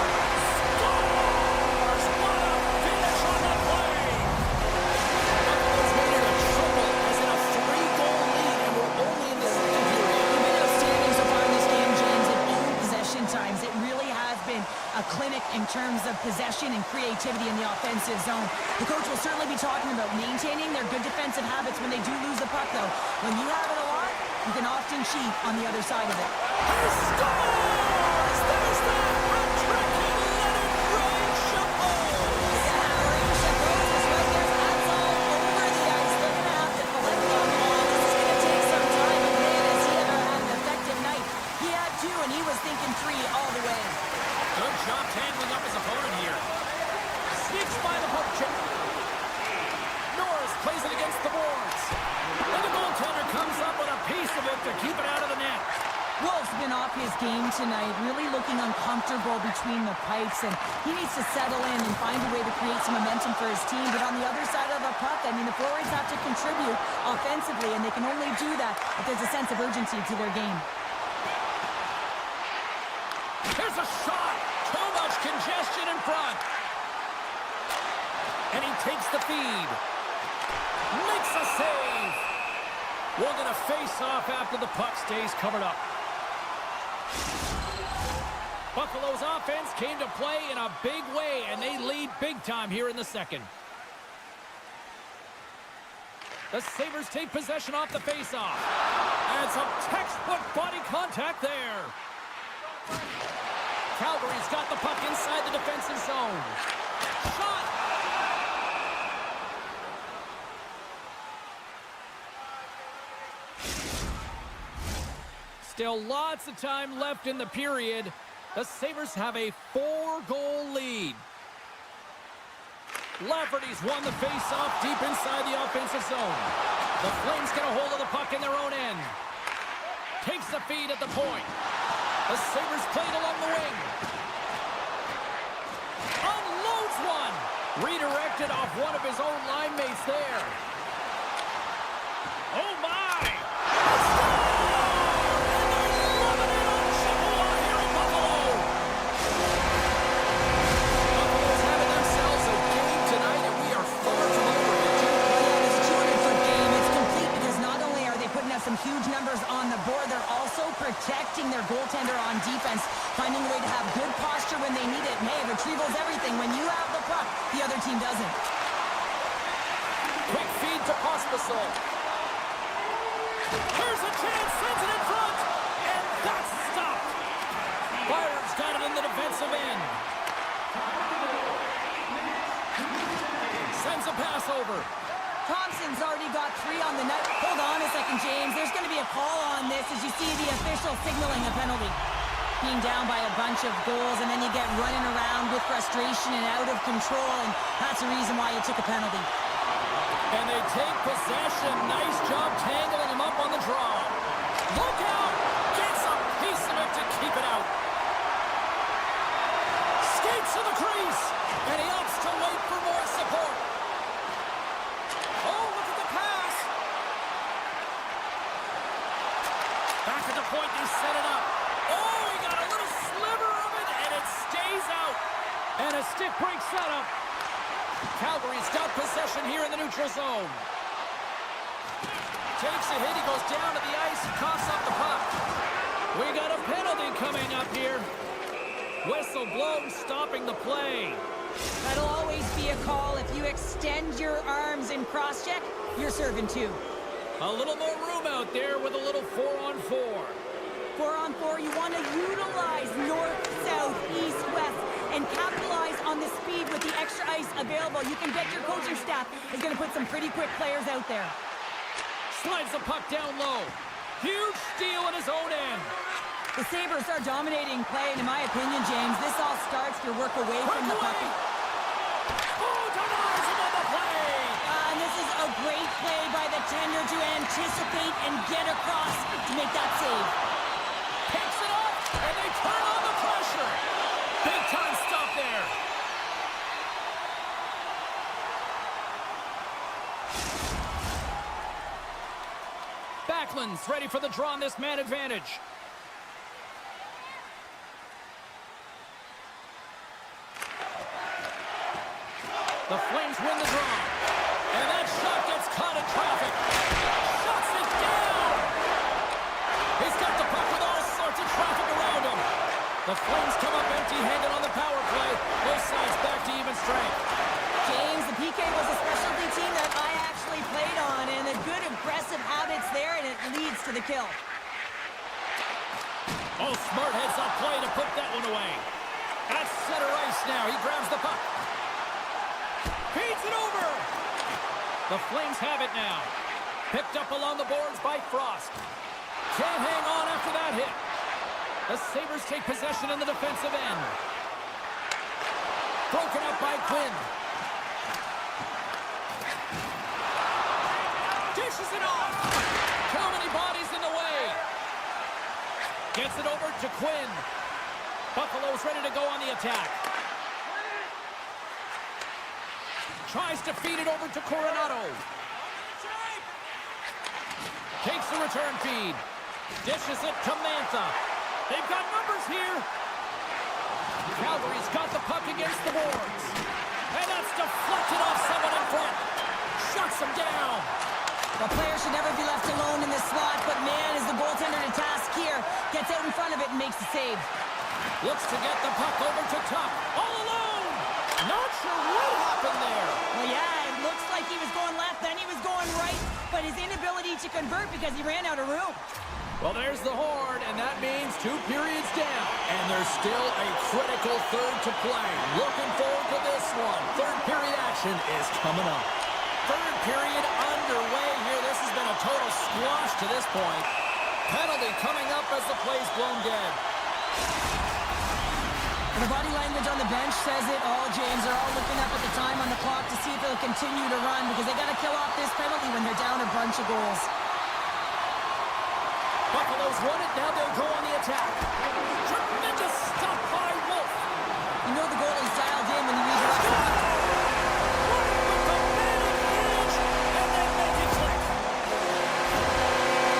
Scores! What a finish on the play! Buffalo's made it a triple as in a 3-goal lead, and we're only in the second period. They've been outstanding so far in this game, James, at own possession times. It really has been a clinic in terms of possession and creativity in the offensive zone. The coach will certainly be talking about maintaining their good defensive habits when they do lose the puck, though. When you have it a lot, you can often cheat on the other side of it. He scores! There's the hat trick, and let it rain, Chapeau! Yeah, Rain Chapeau is right there. That's all over the ice. They're going to have to collect on the ball. This is going to take some time, and man, has he ever had an effective night. He had 2, and he was thinking 3 all the way. Good job tangling up his opponent here. Sneaks by the poke check. Norris plays it against the boards. And the goaltender comes up with a piece of it to keep it out of the net. Wolf's been off his game tonight, really looking uncomfortable between the pipes, and he needs to settle in and find a way to create some momentum for his team. But on the other side of the puck, I mean, the forwards have to contribute offensively, and they can only do that if there's a sense of urgency to their game. Here's a shot. Too much congestion in front. And he takes the feed. Makes a save. We're going to face off after the puck stays covered up. Buffalo's offense came to play in a big way, and they lead big time here in the second. The Sabres take possession off the faceoff. And some textbook body contact there. Calgary's got the puck inside the defensive zone. Shot! Still lots of time left in the period. The Sabres have a 4-goal lead. Lafferty's won the face-off deep inside the offensive zone. The Flames get a hold of the puck in their own end. Takes the feed at the point. The Sabres played along the wing. Unloads one. Redirected off one of his own line mates there. Oh, my! Some huge numbers on the board. They're also protecting their goaltender on defense, finding a way to have good posture when they need it. And hey, retrieval's everything. When you have the puck, the other team doesn't. Quick feed to Pospisil. Here's a chance, sends it in front, and that's stopped. Byron's got it in the defensive end. Sends a pass over. Thompson's already got 3 on the night. Hold on a second, James. There's going to be a call on this as you see the official signaling a penalty. Being down by a bunch of goals, and then you get running around with frustration and out of control, and that's the reason why you took a penalty. And they take possession. Nice job tangling him up on the draw. Look out! Gets a piece of it to keep it out. Skates to the crease, and he opts to wait for more support. Oh, look at the pass! Back at the point, they set it up. Oh, he got a little sliver of it, and it stays out. And a stick break setup. Calgary's got possession here in the neutral zone. Takes a hit, he goes down to the ice, coughs up the puck. We got a penalty coming up here. Whistle blown, stopping the play. That'll always be a call. If you extend your arms and cross-check, you're serving 2. A little more room out there with a little 4-on-4. 4-on-4, you want to utilize north, south, east, west, and capitalize on the speed with the extra ice available. You can bet your coaching staff is going to put some pretty quick players out there. Slides the puck down low. Huge steal in his own end. The Sabres are dominating play, and in my opinion, James, this all starts your work away from the puck. Oh, denies him on the play! And this is a great play by the tender to anticipate and get across to make that save. Picks it up, and they turn on the pressure. Big time stop there. Backlund's ready for the draw on this man advantage. The Flames win the draw. And that shot gets caught in traffic. Shuts it down. He's got the puck with all sorts of traffic around him. The Flames come up empty-handed on the power play. Both sides back to even strength. James, the PK was a specialty team that I actually played on, and a good aggressive habits there, and it leads to the kill. Oh, smart heads-up play to put that one away. At center ice now. He grabs the puck. Feeds it over. The Flames have it now. Picked up along the boards by Frost. Can't hang on after that hit. The Sabres take possession in the defensive end. Broken up by Quinn. Dishes it off. Too many bodies in the way. Gets it over to Quinn. Buffalo's ready to go on the attack. Tries to feed it over to Coronado. Takes the return feed. Dishes it to Mantha. They've got numbers here. Calgary's got the puck against the boards. And that's deflected off someone in front. Shuts him down. The player should never be left alone in this slot, but man, is the goaltender to task here. Gets out in front of it and makes the save. Looks to get the puck over to Tuck. All alone. Not sure what happened there. Well, yeah, it looks like he was going left, then he was going right, but his inability to convert because he ran out of room. Well, there's the horn, and that means 2 periods down. And there's still a critical third to play. Looking forward to this one. Third period action is coming up. Third period underway here. This has been a total squash to this point. Penalty coming up as the play's blown dead. The body language on the bench says it all, James. They're all looking up at the time on the clock to see if they'll continue to run because they got to kill off this penalty when they're down a bunch of goals. Buffalo's won it. Now they'll go on the attack. Tremendous stop by Wolf. You know the goalie's dialed in when you read your up. And then make it click.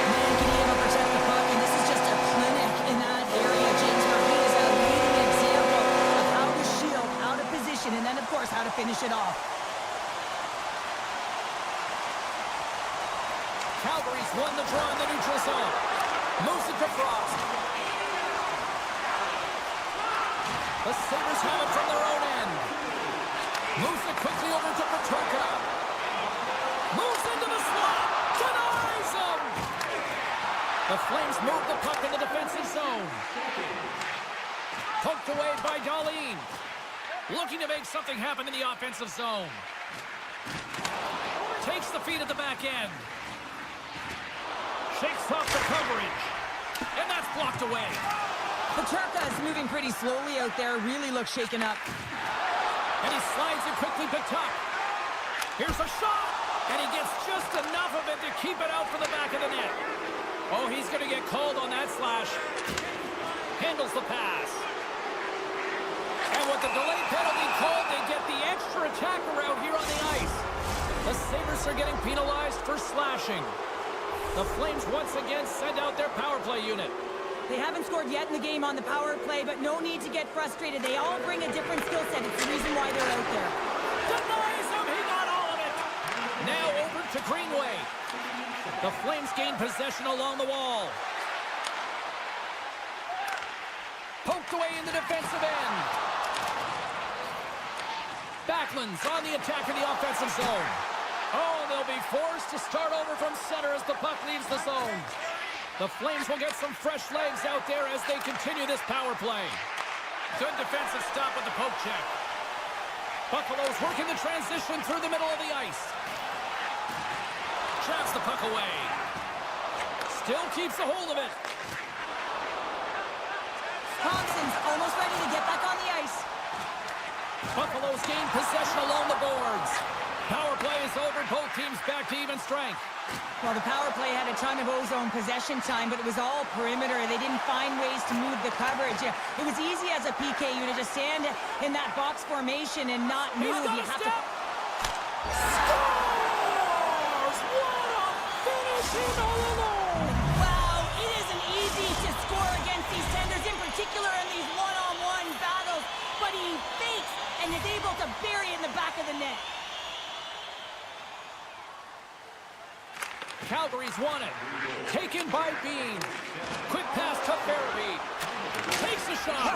Man, can he ever protect the puck? And this is just a clinic in that area, James. Now he is a leading example of how to shield, how to position, and then, of course, how to finish it off. Calgary's won the draw in the neutral zone. Moves it to Frost. The Sabres have it from their own end. Moves it quickly over to Petrarca. Moves into the slot. Denies him. The Flames move the puck in the defensive zone. Poked away by Darlene. Looking to make something happen in the offensive zone. Takes the feed at the back end. Shakes off the coverage. And that's blocked away. Petrarca is moving pretty slowly out there. Really looks shaken up. And he slides it quickly to Tuck. Here's a shot. And he gets just enough of it to keep it out for the back of the net. Oh, he's going to get called on that slash. Handles the pass. And with the delayed penalty called, they get the extra attacker out here on the ice. The Sabres are getting penalized for slashing. The Flames once again send out their power play unit. They haven't scored yet in the game on the power play, but no need to get frustrated. They all bring a different skill set. It's the reason why they're out there. Denies him. He got all of it. Now over to Greenway. The Flames gain possession along the wall. Poked away in the defensive end. Backlund's on the attack in the offensive zone. Oh, they'll be forced to start over from center as the puck leaves the zone. The Flames will get some fresh legs out there as they continue this power play. Good defensive stop with the poke check. Buffalo's working the transition through the middle of the ice. Traps the puck away. Still keeps a hold of it. Thompson's almost ready to get back on the ice. Buffalo's gained possession along the boards. Power play is over. Both teams back to even strength. Well, the power play had a ton of ozone possession time, but it was all perimeter. They didn't find ways to move the coverage. It was easy as a PK unit to stand in that box formation and not move. You have to... Scores! What a finish in all alone! Wow, it isn't easy to score against these tenders, in particular in these one-on-one battles, but he fakes and is able to bury it in the back of the net. Calgary's won it. Taken by Bean. Quick pass to Farabee. Takes a shot.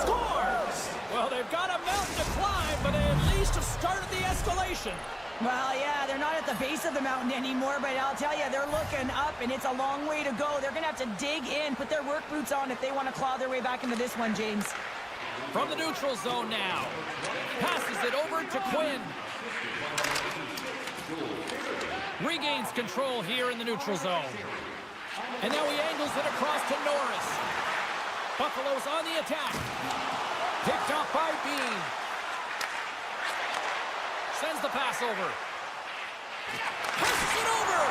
Scores! Well, they've got a mountain to climb, but they at least have started the escalation. Well, yeah, they're not at the base of the mountain anymore, but I'll tell you, they're looking up, and it's a long way to go. They're going to have to dig in, put their work boots on if they want to claw their way back into this one, James. From the neutral zone now. Passes it over to Quinn. Regains control here in the neutral zone. And now he angles it across to Norris. Buffalo's on the attack. Picked up by Bean. Sends the pass over. Passes it over.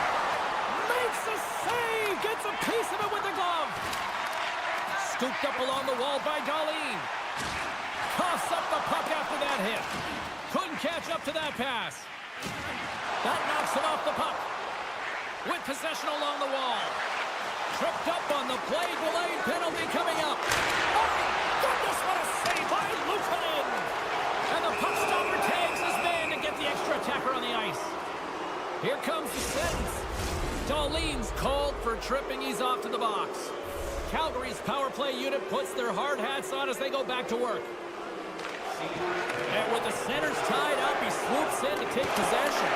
Makes a save. Gets a piece of it with the glove. Scooped up along the wall by Darlene. Coughs up the puck after that hit. Couldn't catch up to that pass. That knocks him off the puck. With possession along the wall. Tripped up on the play. Delayed penalty coming up. Oh, my goodness, what a save by Luukkonen. And the puck stopper tags his man to get the extra attacker on the ice. Here comes the sentence. Darlene's called for tripping. He's off to the box. Calgary's power play unit puts their hard hats on as they go back to work. And with the centers tied up, he swoops in to take possession.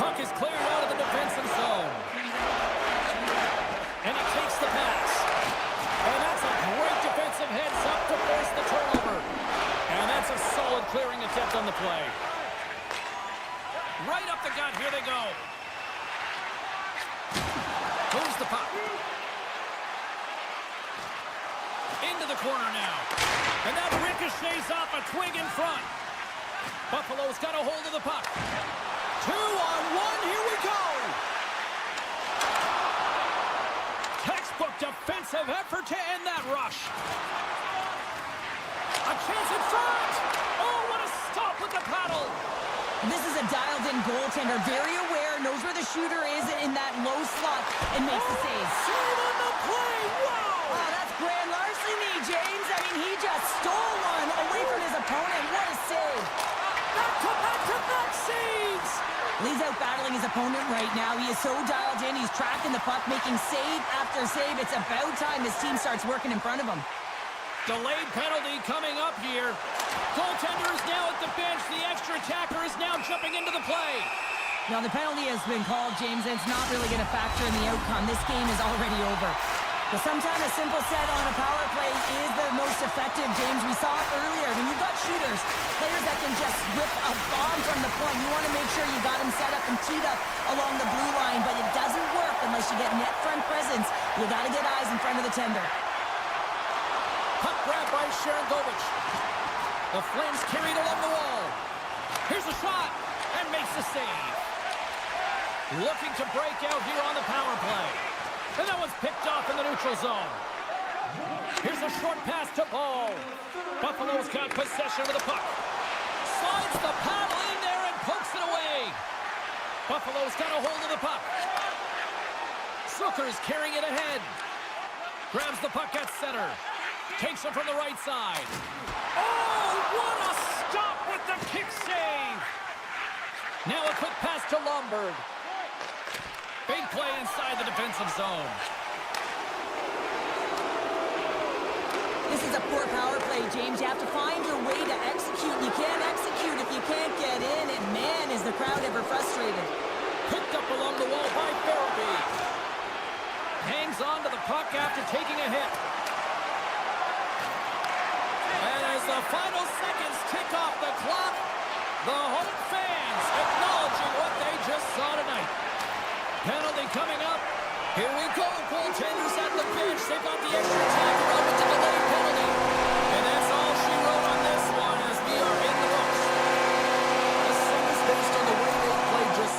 Puck is cleared out of the defensive zone. And he takes the pass. And that's a great defensive heads up to force the turnover. And that's a solid clearing attempt on the play. Right up the gut, here they go. Moves the puck. Into the corner now. And that ricochets off a twig in front. Buffalo's got a hold of the puck. 2-on-1, here we go. Textbook defensive effort to end that rush. A chance in front. Oh, what a stop with the paddle. This is a dialed-in goaltender, very aware, knows where the shooter is in that low slot, and makes the save. Save on the play. Wow. Oh, that's grand larceny, James. I mean, he just stole one away from his opponent. What a save. Back-to-back saves. He's out battling his opponent right now. He is so dialed in. He's tracking the puck, making save after save. It's about time his team starts working in front of him. Delayed penalty coming up here. Goaltender is now at the bench. The extra attacker is now jumping into the play. Now, the penalty has been called, James, and it's not really going to factor in the outcome. This game is already over. But sometimes a simple set on a power play is the most effective, James. We saw it earlier. When you've got shooters, players that can just whip a bomb from the point, you want to make sure you got them set up and teed up along the blue line, but it doesn't work unless you get net front presence. You got to get eyes in front of the tender. Puck grab by Sharangovich. The Flames carried along the wall. Here's a shot, and makes the save. Looking to break out here on the power play. And that one's picked off in the neutral zone. Here's a short pass to Ball. Buffalo's got possession of the puck. Slides the paddle in there and pokes it away. Buffalo's got a hold of the puck. Zucker's carrying it ahead. Grabs the puck at center. Takes it from the right side. Oh, what a stop with the kick save. Now a quick pass to Lombard. Big play inside the defensive zone. This is a poor power play, James. You have to find your way to execute. You can't execute if you can't get in, and man, is the crowd ever frustrated. Picked up along the wall by Farabee. Hangs on to the puck after taking a hit. And as the final seconds tick off the clock, the home fans acknowledging what they just saw tonight. Penalty coming up. Here we go. Goaltenders at the bench. They got the extra attacker up with the delayed penalty. And that's all she wrote on this one as we are in the books. The sum is based on the way they played just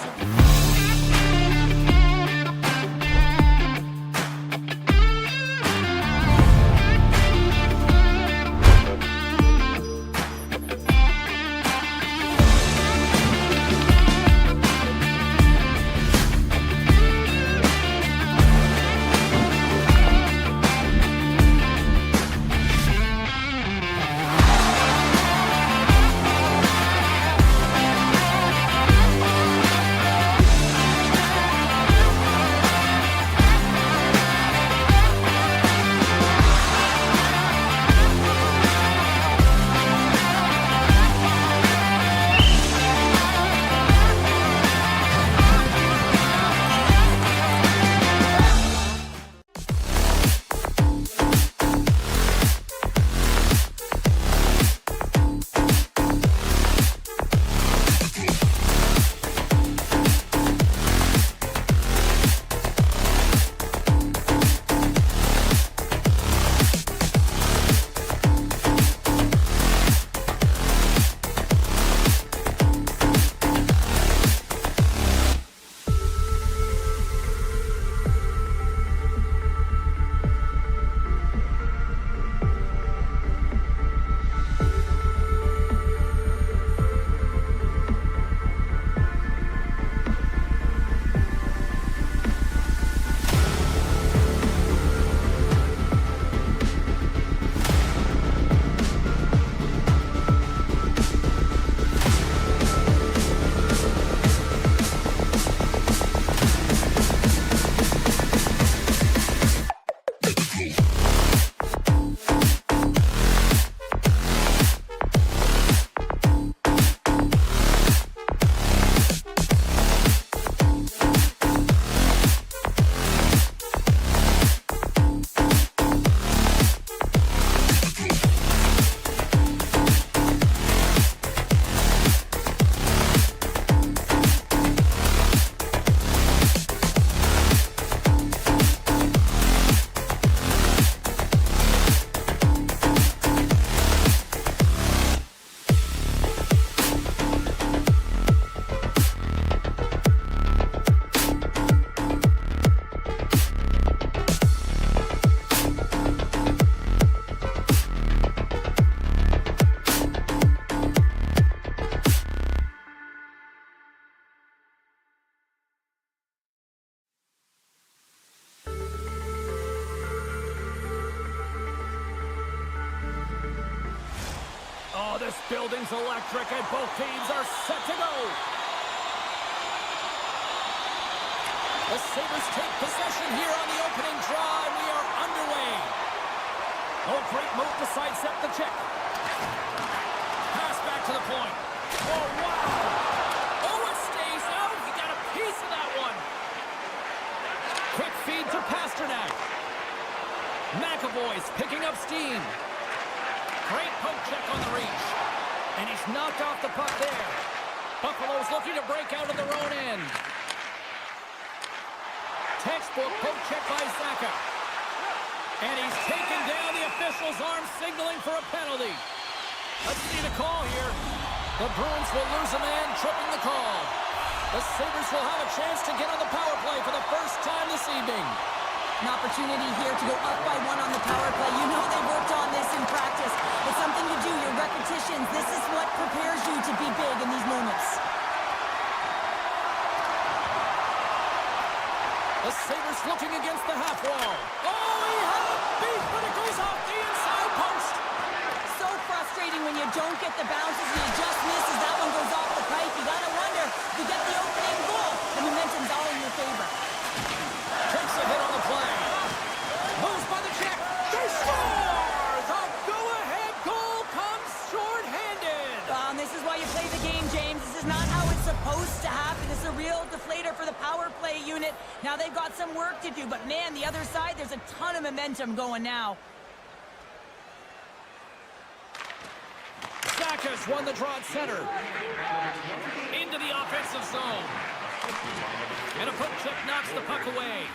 This building's electric and both teams are set to go. The Sabres take possession here on the opening draw, and we are underway. Oh, great move to sidestep the check. Pass back to the point. Oh, wow. Oh, it stays out. He got a piece of that one. Quick feed to Pasternak. McAvoy's picking up steam. Great poke check on the reach. And he's knocked off the puck there. Buffalo's looking to break out of their own end. Textbook poke check by Zacha. And he's taken down. The official's arm signaling for a penalty. Let's see the call here. The Bruins will lose a man, tripping the call. The Sabres will have a chance to get on the power play for the first time this evening. An opportunity here to go up by one on the power play. You know they worked on this in practice. It's something you do, your repetitions. This is what prepares you to be big in these moments. The Sabres looking against the half wall. Oh, he had a beat, but it goes off the inside post. So frustrating when you don't get the bounces and he just misses. That one goes off the pipe. You gotta wonder if you get the opening goal. The momentum's all in your favor. Takes a hit on the play. Moves by the check. They score! The go-ahead goal comes short-handed. This is why you play the game, James. This is not how it's supposed to happen. This is a real deflator for the power play unit. Now they've got some work to do, but man, the other side, there's a ton of momentum going now. Zacha's won the draw at center. Into the offensive zone. And a poke check knocks the puck away.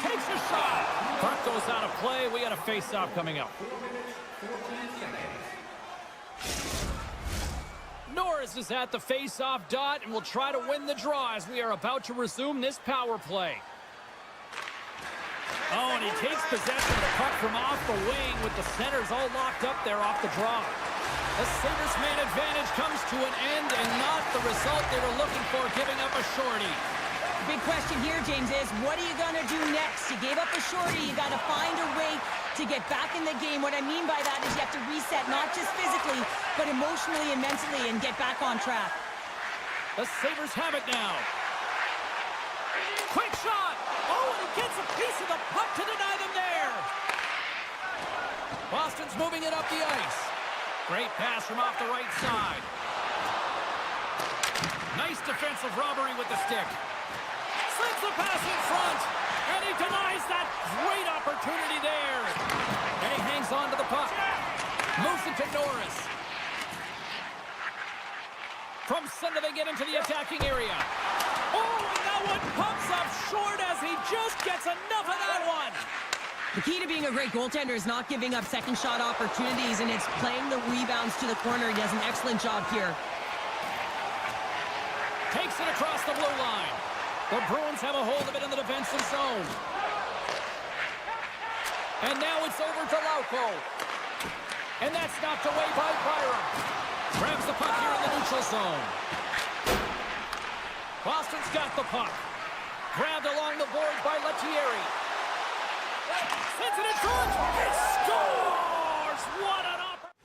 Takes a shot. Puck goes out of play. We got a face-off coming up. Norris is at the face-off dot and will try to win the draw as we are about to resume this power play. Oh, and he takes possession of the puck from off the wing with the centers all locked up there off the draw. The Sabres man advantage comes to an end and not the result they were looking for, giving up a shorty. The big question here, James, is what are you going to do next? You gave up a shorty. You got to find a way to get back in the game. What I mean by that is you have to reset, not just physically, but emotionally and mentally, and get back on track. The Sabres have it now. Quick shot. Oh, and he gets a piece of the puck to deny them there. Boston's moving it up the ice. Great pass from off the right side. Nice defensive robbery with the stick. Slips the pass in front. And he denies that great opportunity there. And he hangs on to the puck. Moves it to Norris. From center they get into the attacking area. Oh, and that one pumps up short as he just gets enough of that one. The key to being a great goaltender is not giving up second shot opportunities, and it's playing the rebounds to the corner. He does an excellent job here. Takes it across the blue line. The Bruins have a hold of it in the defensive zone. And now it's over to Lauko. And that's knocked away by Byram. Grabs the puck here in the neutral zone. Boston's got the puck. Grabbed along the boards by Lettieri. Sends it in front. It scores! What an opportunity!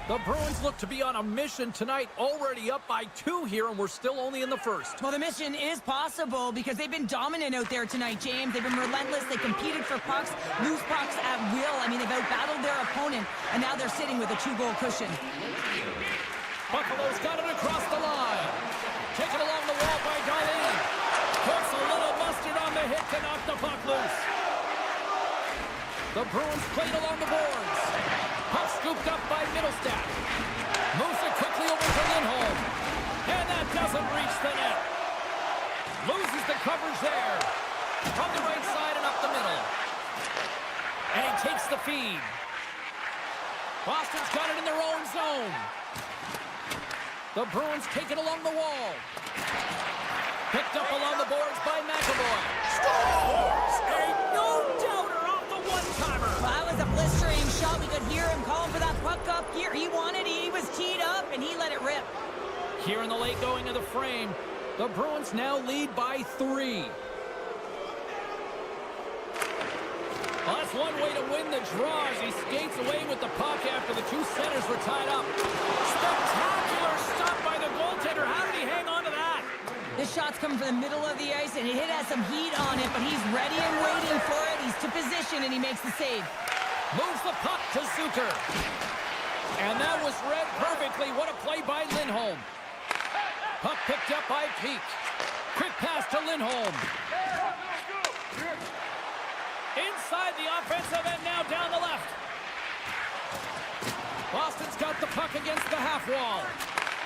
The Bruins look to be on a mission tonight, already up by 2 here, and we're still only in the first. Well, the mission is possible because they've been dominant out there tonight, James. They've been relentless. They competed for pucks, loose pucks at will. I mean, they've outbattled their opponent, and now they're sitting with a 2-goal cushion. Buffalo's got it across the line. Taken along the wall by Darlene. Puts a little mustard on the hit to knock the puck loose. The Bruins played along the boards. Puck scooped up by Middlestat. Moves it quickly over to Lindholm. And that doesn't reach the net. Loses the coverage there. From the right side and up the middle. And he takes the feed. Boston's got it in their own zone. The Bruins take it along the wall. Picked up along the boards by McAvoy. Scores! A no-doubter off the one-timer. Well, that was a blistering shot. We could hear him calling for that puck up here. He wanted it. He was teed up, and he let it rip. Here in the late going of the frame, The Bruins now lead by 3. Well, that's one way to win the draw as he skates away with the puck after the two centers were tied up. Spectacular stop by the goaltender. How did he hang on to that? This shot's coming from the middle of the ice, and it has some heat on it, but he's ready and waiting for it. He's to position, and he makes the save. Moves the puck to Zucker. And that was read perfectly. What a play by Lindholm. Puck picked up by Peak. Quick pass to Lindholm. Inside the offensive end, now down the left. Boston's got the puck against the half wall.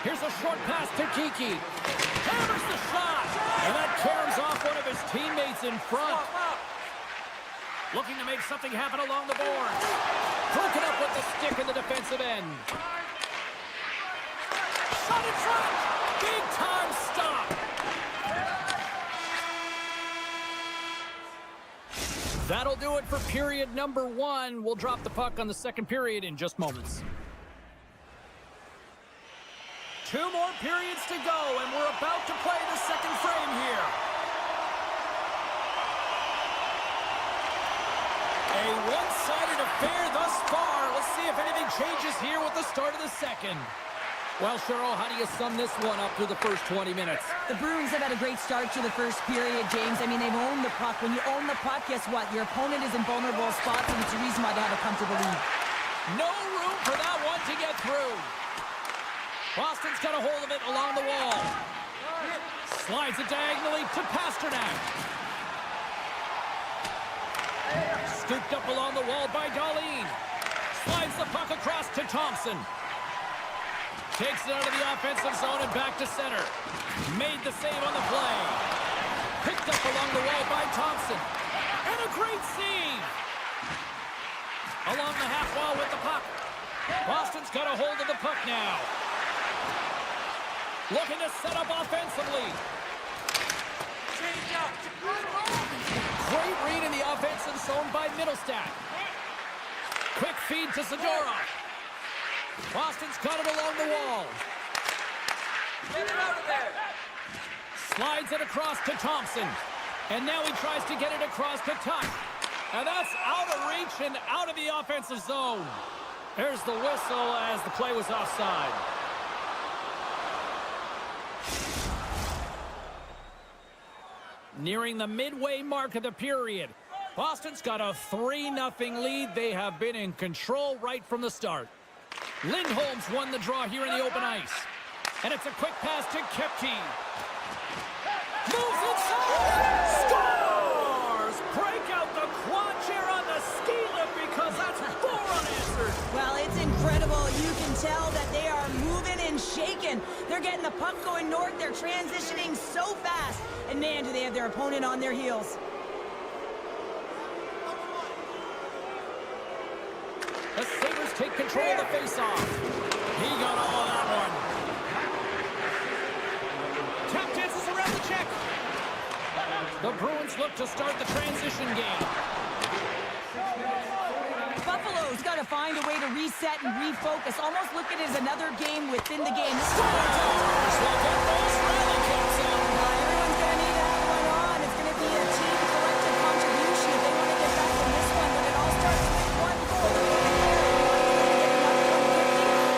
Here's a short pass to Kiki. Hammers the shot. And that caroms off one of his teammates in front. Looking to make something happen along the boards. Broken up with the stick in the defensive end. Shot in front. Big time stop. That'll do it for period number 1. We'll drop the puck on the second period in just moments. 2 more periods to go, and we're about to play the second frame here. A one-sided affair thus far. Let's see if anything changes here with the start of the second. Well, Cheryl, how do you sum this one up through the first 20 minutes? The Bruins have had a great start to the first period, James. I mean, they've owned the puck. When you own the puck, guess what? Your opponent is in vulnerable spots, and it's the reason why they have a comfortable lead. No room for that one to get through. Boston's got a hold of it along the wall. Slides it diagonally to Pasternak. Scooped up along the wall by Dahlin. Slides the puck across to Thompson. Takes it out of the offensive zone and back to center. Made the save on the play. Picked up along the wall by Thompson. And a great save. Along the half wall with the puck. Boston's got a hold of the puck now. Looking to set up offensively. Great read in the offensive zone by Middlestat. Quick feed to Zadorov. Boston's got it along the wall. Get it out of there. Slides it across to Thompson. And now he tries to get it across to Tuck. And that's out of reach and out of the offensive zone. There's the whistle as the play was offside. Nearing the midway mark of the period. Boston's got a 3-0 lead. They have been in control right from the start. Lindholm's won the draw here in the open ice. And it's a quick pass to Kepke. Moves inside! Scores! Break out the quad chair on the ski lift because that's 4 unanswered. Well, it's incredible. You can tell that they are moving and shaking. They're getting the puck going north. They're transitioning so fast. And man, do they have their opponent on their heels. The Sabres take control of the faceoff. He got all of that one. Tap dances around the check. The Bruins look to start the transition game. Buffalo's got to find a way to reset and refocus. Almost look at it as another game within the game. Scores! Like a Ross rally comes out. Everyone's going to need to have one on. It's going to be a team collective contribution if they want to get back in this one. But it all starts with one goal.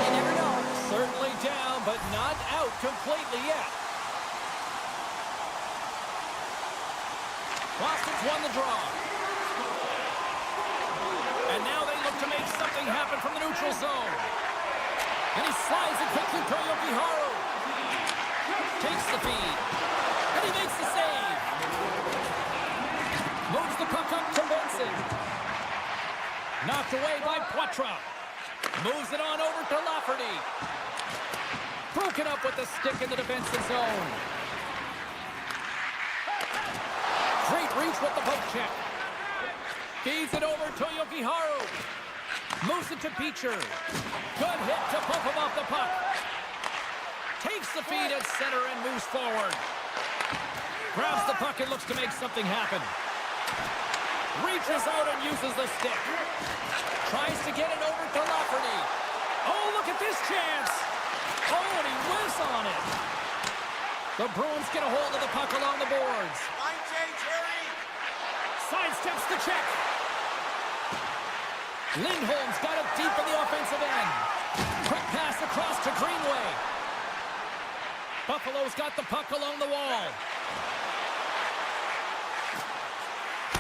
You never know. Certainly down, but not out completely yet. Boston's won the draw. And now they look to make something happen from the neutral zone. And he slides it quickly to Yoki-Haru. Takes the feed. And he makes the save. Moves the puck up to Benson. Knocked away by Poitras. Moves it on over to Lafferty. Broken up with the stick in the defensive zone. Great reach with the poke check. Feeds it over to Yoki-Haru. Moves it to Beecher. Good hit to bump him off the puck. Takes the feed at center and moves forward. Grabs the puck and looks to make something happen. Reaches out and uses the stick. Tries to get it over to Lafferty. Oh, look at this chance. Oh, and he whiffs on it. The Bruins get a hold of the puck along the boards. Line change, hurry! Sidesteps the check. Lindholm's got it deep in the offensive end. Quick pass across to Greenway. Buffalo's got the puck along the wall.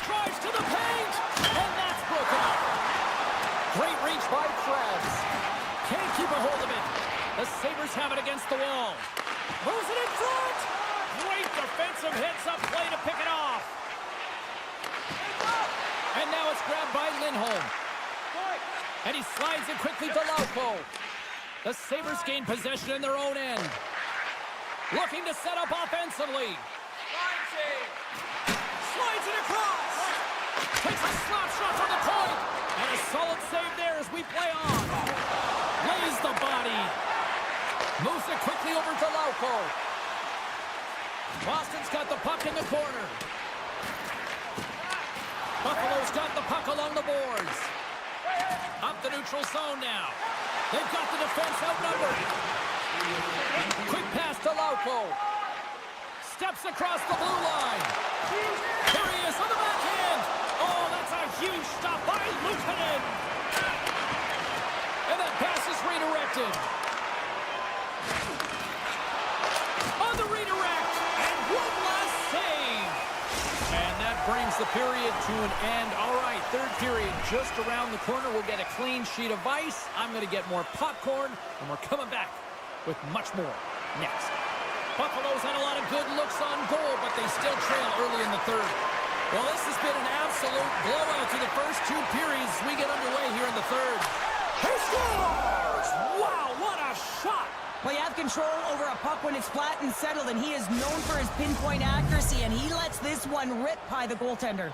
Drives to the paint, and that's broken up. Great reach by Krebs. Can't keep a hold of it. The Sabres have it against the wall. Moves it in front. Great defensive heads-up play to pick it off. And now it's grabbed by Lindholm. And he slides it quickly to Lauko. The Sabres gain possession in their own end. Looking to set up offensively. Slides it across. Takes a slap shot from the point. And a solid save there as we play on. Lays the body. Moves it quickly over to Lauko. Boston's got the puck in the corner. Buffalo's got the puck along the boards. Up the neutral zone now. They've got the defense outnumbered. Quick pass to Lauko. Steps across the blue line. Here he is on the backhand. Oh, that's a huge stop by Luukkonen. And that pass is redirected. On the redirect. And one last save. And that brings the period to an end. All right, third period just around the corner. We'll get a clean sheet of ice. I'm going to get more popcorn, and we're coming back with much more next. Buffalo's had a lot of good looks on goal, but they still trail early in the third. Well, this has been an absolute blowout through the first two periods as we get underway here in the third. He scores! Wow, what a shot! Well, you have control over a puck when it's flat and settled, and he is known for his pinpoint accuracy, and he lets this one rip by the goaltender.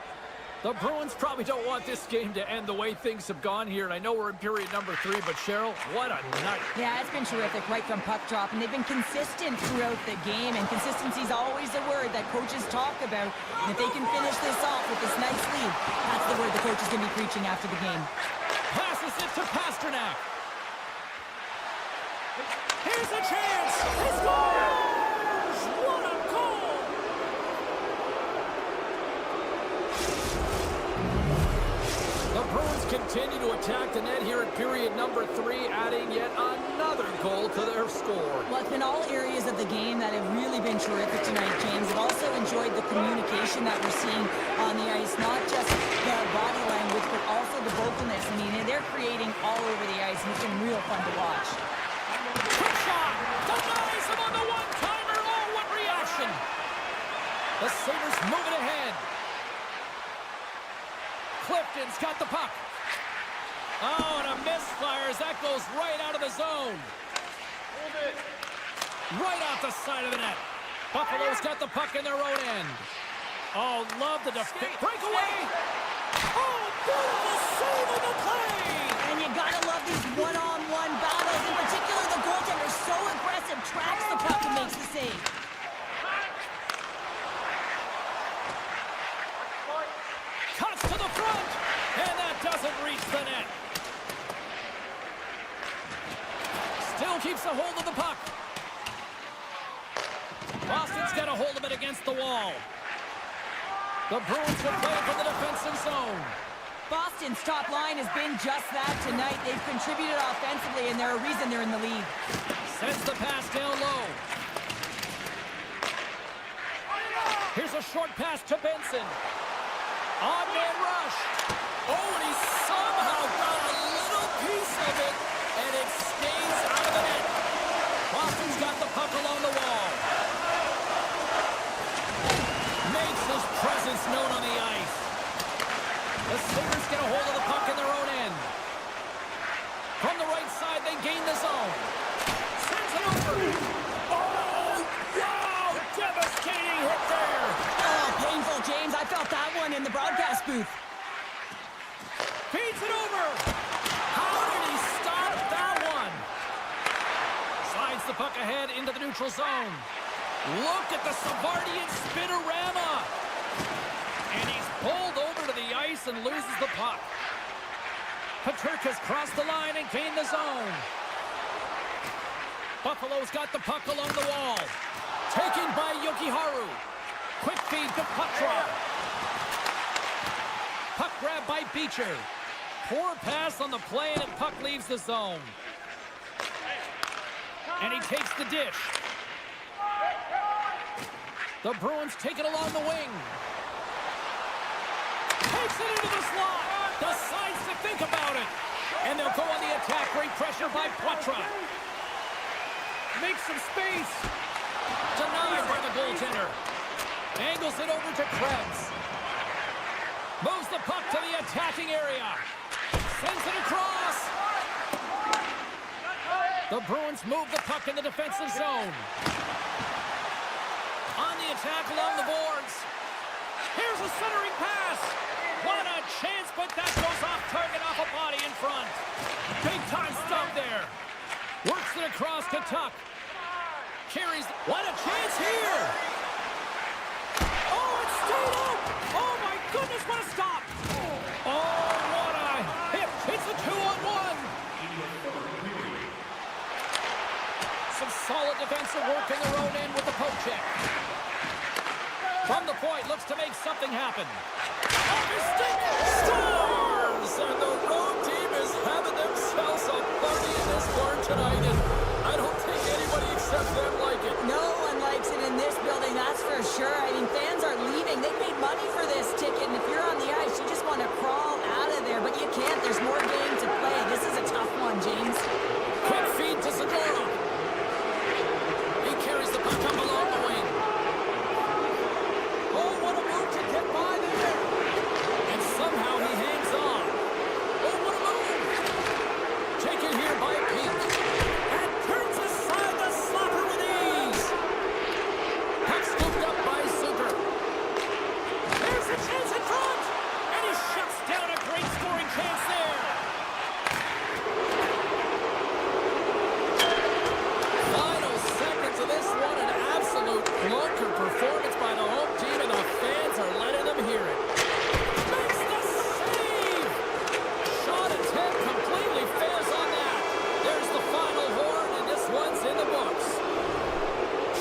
The Bruins probably don't want this game to end the way things have gone here, and I know we're in period number 3, but Cheryl, what a night. Yeah, it's been terrific right from puck drop, and they've been consistent throughout the game, and consistency is always a word that coaches talk about. And if they can finish this off with this nice lead, that's the word the coach is going to be preaching after the game. Passes it to Pasternak. Here's a chance. He scores! What a goal! The Bruins continue to attack the net here at period number 3, adding yet another goal to their score. Well, it's been all areas of the game that have really been terrific tonight, James. I've also enjoyed the communication that we're seeing on the ice, not just the body language, but also the vocalness. I mean, they're creating all over the ice, and it's been real fun to watch. Quick shot! Denies him on the one-timer! Oh, what reaction! The Sabres moving ahead. Clifton's got the puck. Oh, and a misfire as that goes right out of the zone. Hold it! Right off the side of the net. Buffalo's got the puck in their own end. Oh, love the defense. Breakaway! Oh, beautiful save on the play! And you gotta love these one-on-one battles. In particular, the goaltender so aggressive, tracks the puck and makes the save. Cuts to the front, and that doesn't reach the net. Still keeps a hold of the puck. Boston's got a hold of it against the wall. The Bruins will play from the defensive zone. Boston's top line has been just that tonight. They've contributed offensively, and they're a reason they're in the lead. Sends the pass down low. Here's a short pass to Benson. On-man rush. Oh, and he somehow got a little piece of it, and it stays out of the net. Boston's got the puck along the wall. Makes his presence known on the ice. The Sabres get a hold of the puck in their own end. From the right side, they gain the zone. Sends it over. Oh, wow! Devastating hit there. Oh, painful, James. I felt that one in the broadcast booth. Feeds it over. How did he stop that one? Slides the puck ahead into the neutral zone. Look at the Savardian spinorama. And he's pulled over to the ice and loses the puck. Peterka's crossed the line and gained the zone. Buffalo's got the puck along the wall. Taking puck drop. Puck grab by Beecher. Poor pass on the play, and puck leaves the zone. And he takes the dish. The Bruins take it along the wing. Takes it into the slot. Decides to think about it. And they'll go on the attack. Great pressure by Poitras. Makes some space. Denied by the goaltender. Angles it over to Krebs. Moves the puck to the attacking area. Sends it across. The Bruins move the puck in the defensive zone. On the attack along the boards. Here's a centering pass. What a chance, but that goes off target off a body in front. Big time stop there. Works it across to Tuck. Carries. What a chance here. Oh, it stayed up. Oh, my goodness, what a stop. Oh, what a hit. It's a 2-on-1. Some solid defensive work in their own end with the poke check. From the point, looks to make something happen. Off his stick, scores! And the road team is having themselves a party in this barn tonight, and I don't think anybody except them like it. No one likes it in this building, that's for sure. I mean, fans are leaving. They paid money for this ticket, and if you're on the ice, you just want to crawl out of there, but you can't. There's more game to play. This is a tough one, James. Quick feed to Zadorov. He carries the puck up along the wing. Oh, what a move to get by there. And somehow he hangs on. Oh, what a move. Taken here by Pete. And turns aside the slapper with ease. Puck scooped up by Super. There's a chance in front. And he shuts down a great scoring chance there. Final seconds of this one, an absolute clunker performance by the home team, and the fans are letting them hear it. Makes the save! Shot attempt completely fails on that. There's the final horn, and this one's in the books.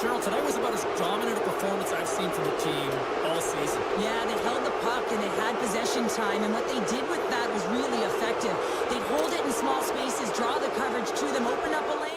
Cheryl, tonight was about as dominant a performance I've seen from the team all season. Yeah, they held the puck and they had possession time, and what they did with that was really effective. They'd hold it in small spaces, draw the coverage to them, open up a lane.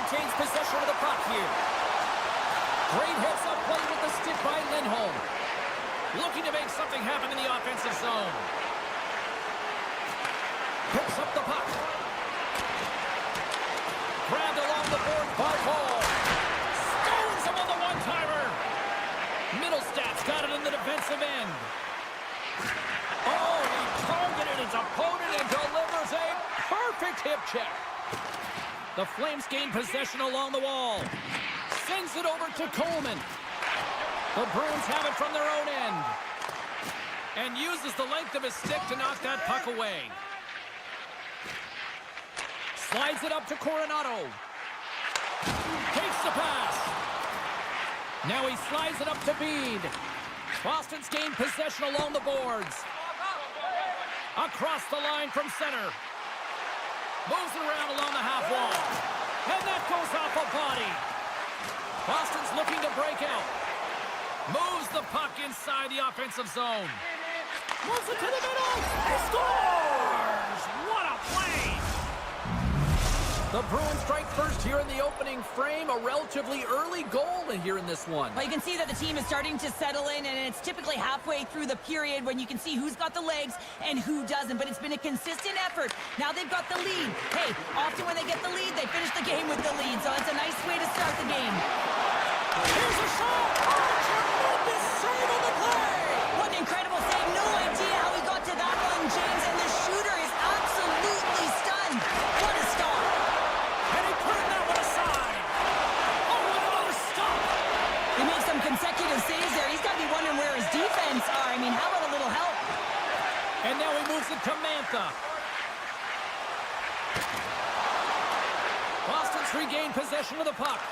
retains possession of the puck here. Great heads-up play with the stick by Lindholm. Looking to make something happen in the offensive zone. Picks up the puck. Grabbed along the board by Paul. Stones him on the one-timer. Middlestats got it in the defensive end. Oh, he targeted his opponent and delivers a perfect hip check. The Flames gain possession along the wall. Sends it over to Coleman. The Bruins have it from their own end. And uses the length of his stick to knock that puck away. Slides it up to Coronado. Takes the pass. Now he slides it up to Bede. Boston's gained possession along the boards. Across the line from center. Moves it around along the half wall. And that goes off a body. Boston's looking to break out. Moves the puck inside the offensive zone. Moves it to the middle. He scores! What a play! The Bruins strike first here in the opening frame. A relatively early goal here in this one. Well, you can see that the team is starting to settle in, and it's typically halfway through the period when you can see who's got the legs and who doesn't. But it's been a consistent effort. Now they've got the lead. Hey, often when they get the lead, they finish the game with the lead. So it's a nice way to start the game. Here's a shot! Tremendous save on the play! What an incredible save. No idea how he got to that one, James. And the shooter is absolutely stunned. What a stop. And he put that one aside. Oh, what another stop! He makes some consecutive saves there. He's got to be wondering where his defense are. I mean, how about a little help? And now he moves it to Mantha. Boston's regained possession of the puck.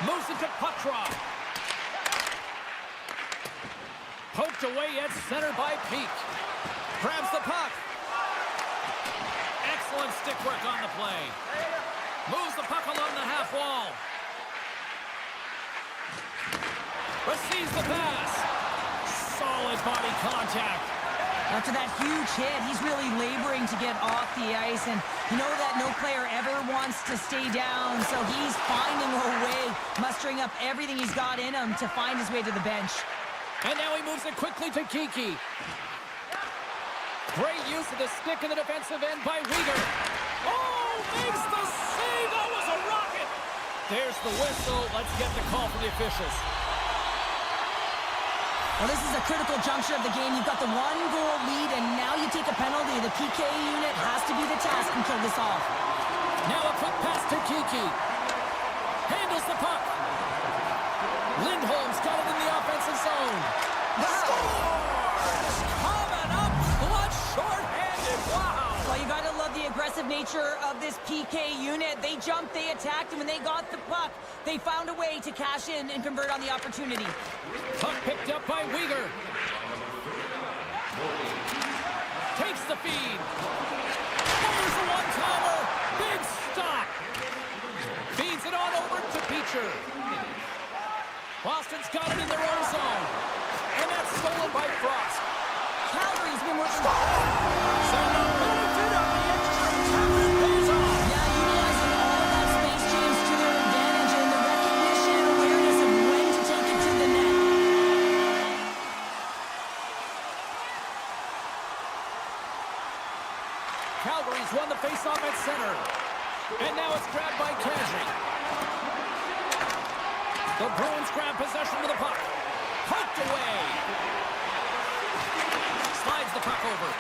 Moves it to Petrov. Poked away at center by Peak. Grabs the puck. Excellent stick work on the play. Moves the puck along the half wall. Receives the pass. Solid body contact. After that huge hit, he's really laboring to get off the ice, and you know that no player ever wants to stay down, so he's finding a way, mustering up everything he's got in him to find his way to the bench. And now he moves it quickly to Kiki. Great use of the stick in the defensive end by Weegar. Oh, makes the save! That was a rocket! There's the whistle. Let's get the call from the officials. Well, this is a critical juncture of the game. You've got the one-goal lead, and now you take a penalty. The PK unit has to be the task and kill this off. Now a quick pass to Kiki. Handles the puck. Lindholm's got it in the offensive zone. Scores! Coming up, blood short-handed. Wow! Well, you got to love the aggressive nature of this PK unit. They jumped, they attacked, and when they got the puck, they found a way to cash in and convert on the opportunity. Puck picked up by Weegar. Takes the feed. Fires a one-timer. Big stop. Feeds it on over to Beecher. Boston's got it in their own zone. And that's stolen by Frost. Calgary's been working. So the benefit of the extra time pays off. Yeah, utilizing all of that space, James, to their advantage, and the recognition and awareness of when to take it to the net. Calgary's won the faceoff at center. And now it's grabbed by Kadri. The Bruins grab possession of the puck. Poked away. Slides the puck over.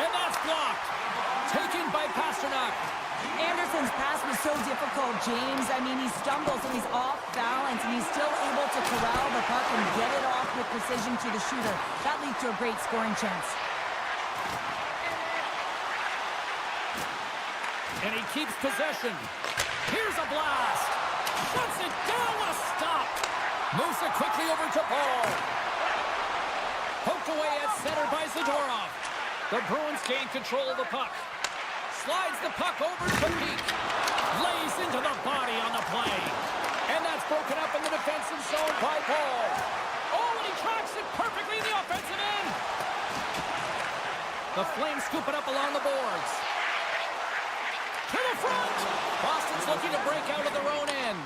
And that's blocked. Taken by Pasternak. Anderson's pass was so difficult, James. I mean, he stumbles and he's off balance, and he's still able to corral the puck and get it off with precision to the shooter. That leads to a great scoring chance. And he keeps possession. Here's a blast. Shuts it down. What a stop. Moves it quickly over to Paul. Poked away at center by Zadorov. The Bruins gain control of the puck. Slides the puck over to Peak. Lays into the body on the play. And that's broken up in the defensive zone by Paul. Oh, and he tracks it perfectly in the offensive end. The Flames scoop it up along the boards. To the front. Boston's looking looking to break out of their own end.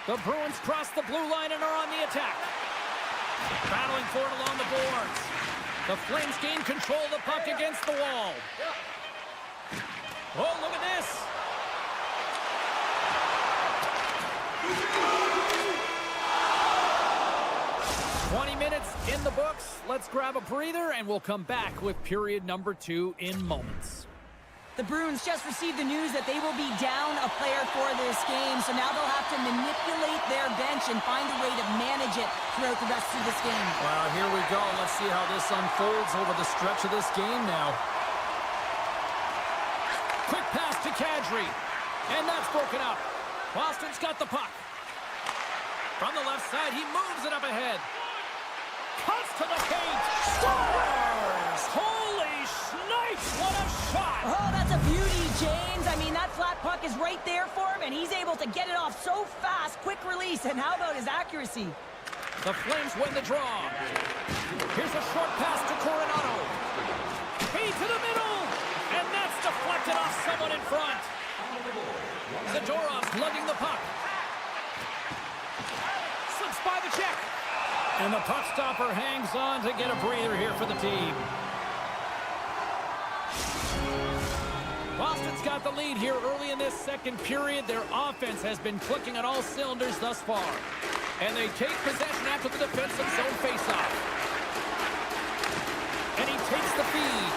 The Bruins cross the blue line and are on the attack. Battling for it along the boards. The Flames gain control of the puck against the wall. Oh, look at this. Minutes in the books. Let's grab a breather, and we'll come back with period number 2 in moments. The Bruins just received the news that they will be down a player for this game, so now they'll have to manipulate their bench and find a way to manage it throughout the rest of this game. Well, here we go. Let's see how this unfolds over the stretch of this game now. Quick pass to Kadri, and that's broken up. Boston's got the puck. From the left side, he moves it up ahead. Cuts to the paint. Scores! Holy snipes, what a shot! Oh, that's a beauty, James. I mean, that flat puck is right there for him, and he's able to get it off so fast. Quick release, and how about his accuracy? The Flames win the draw. Here's a short pass to Coronado. Feed to the middle, and that's deflected off someone in front. Zadorov's lugging the puck. Slips by the check. And the puck stopper hangs on to get a breather here for the team. Boston's got the lead here early in this second period. Their offense has been clicking on all cylinders thus far. And they take possession after the defensive zone faceoff. And he takes the feed.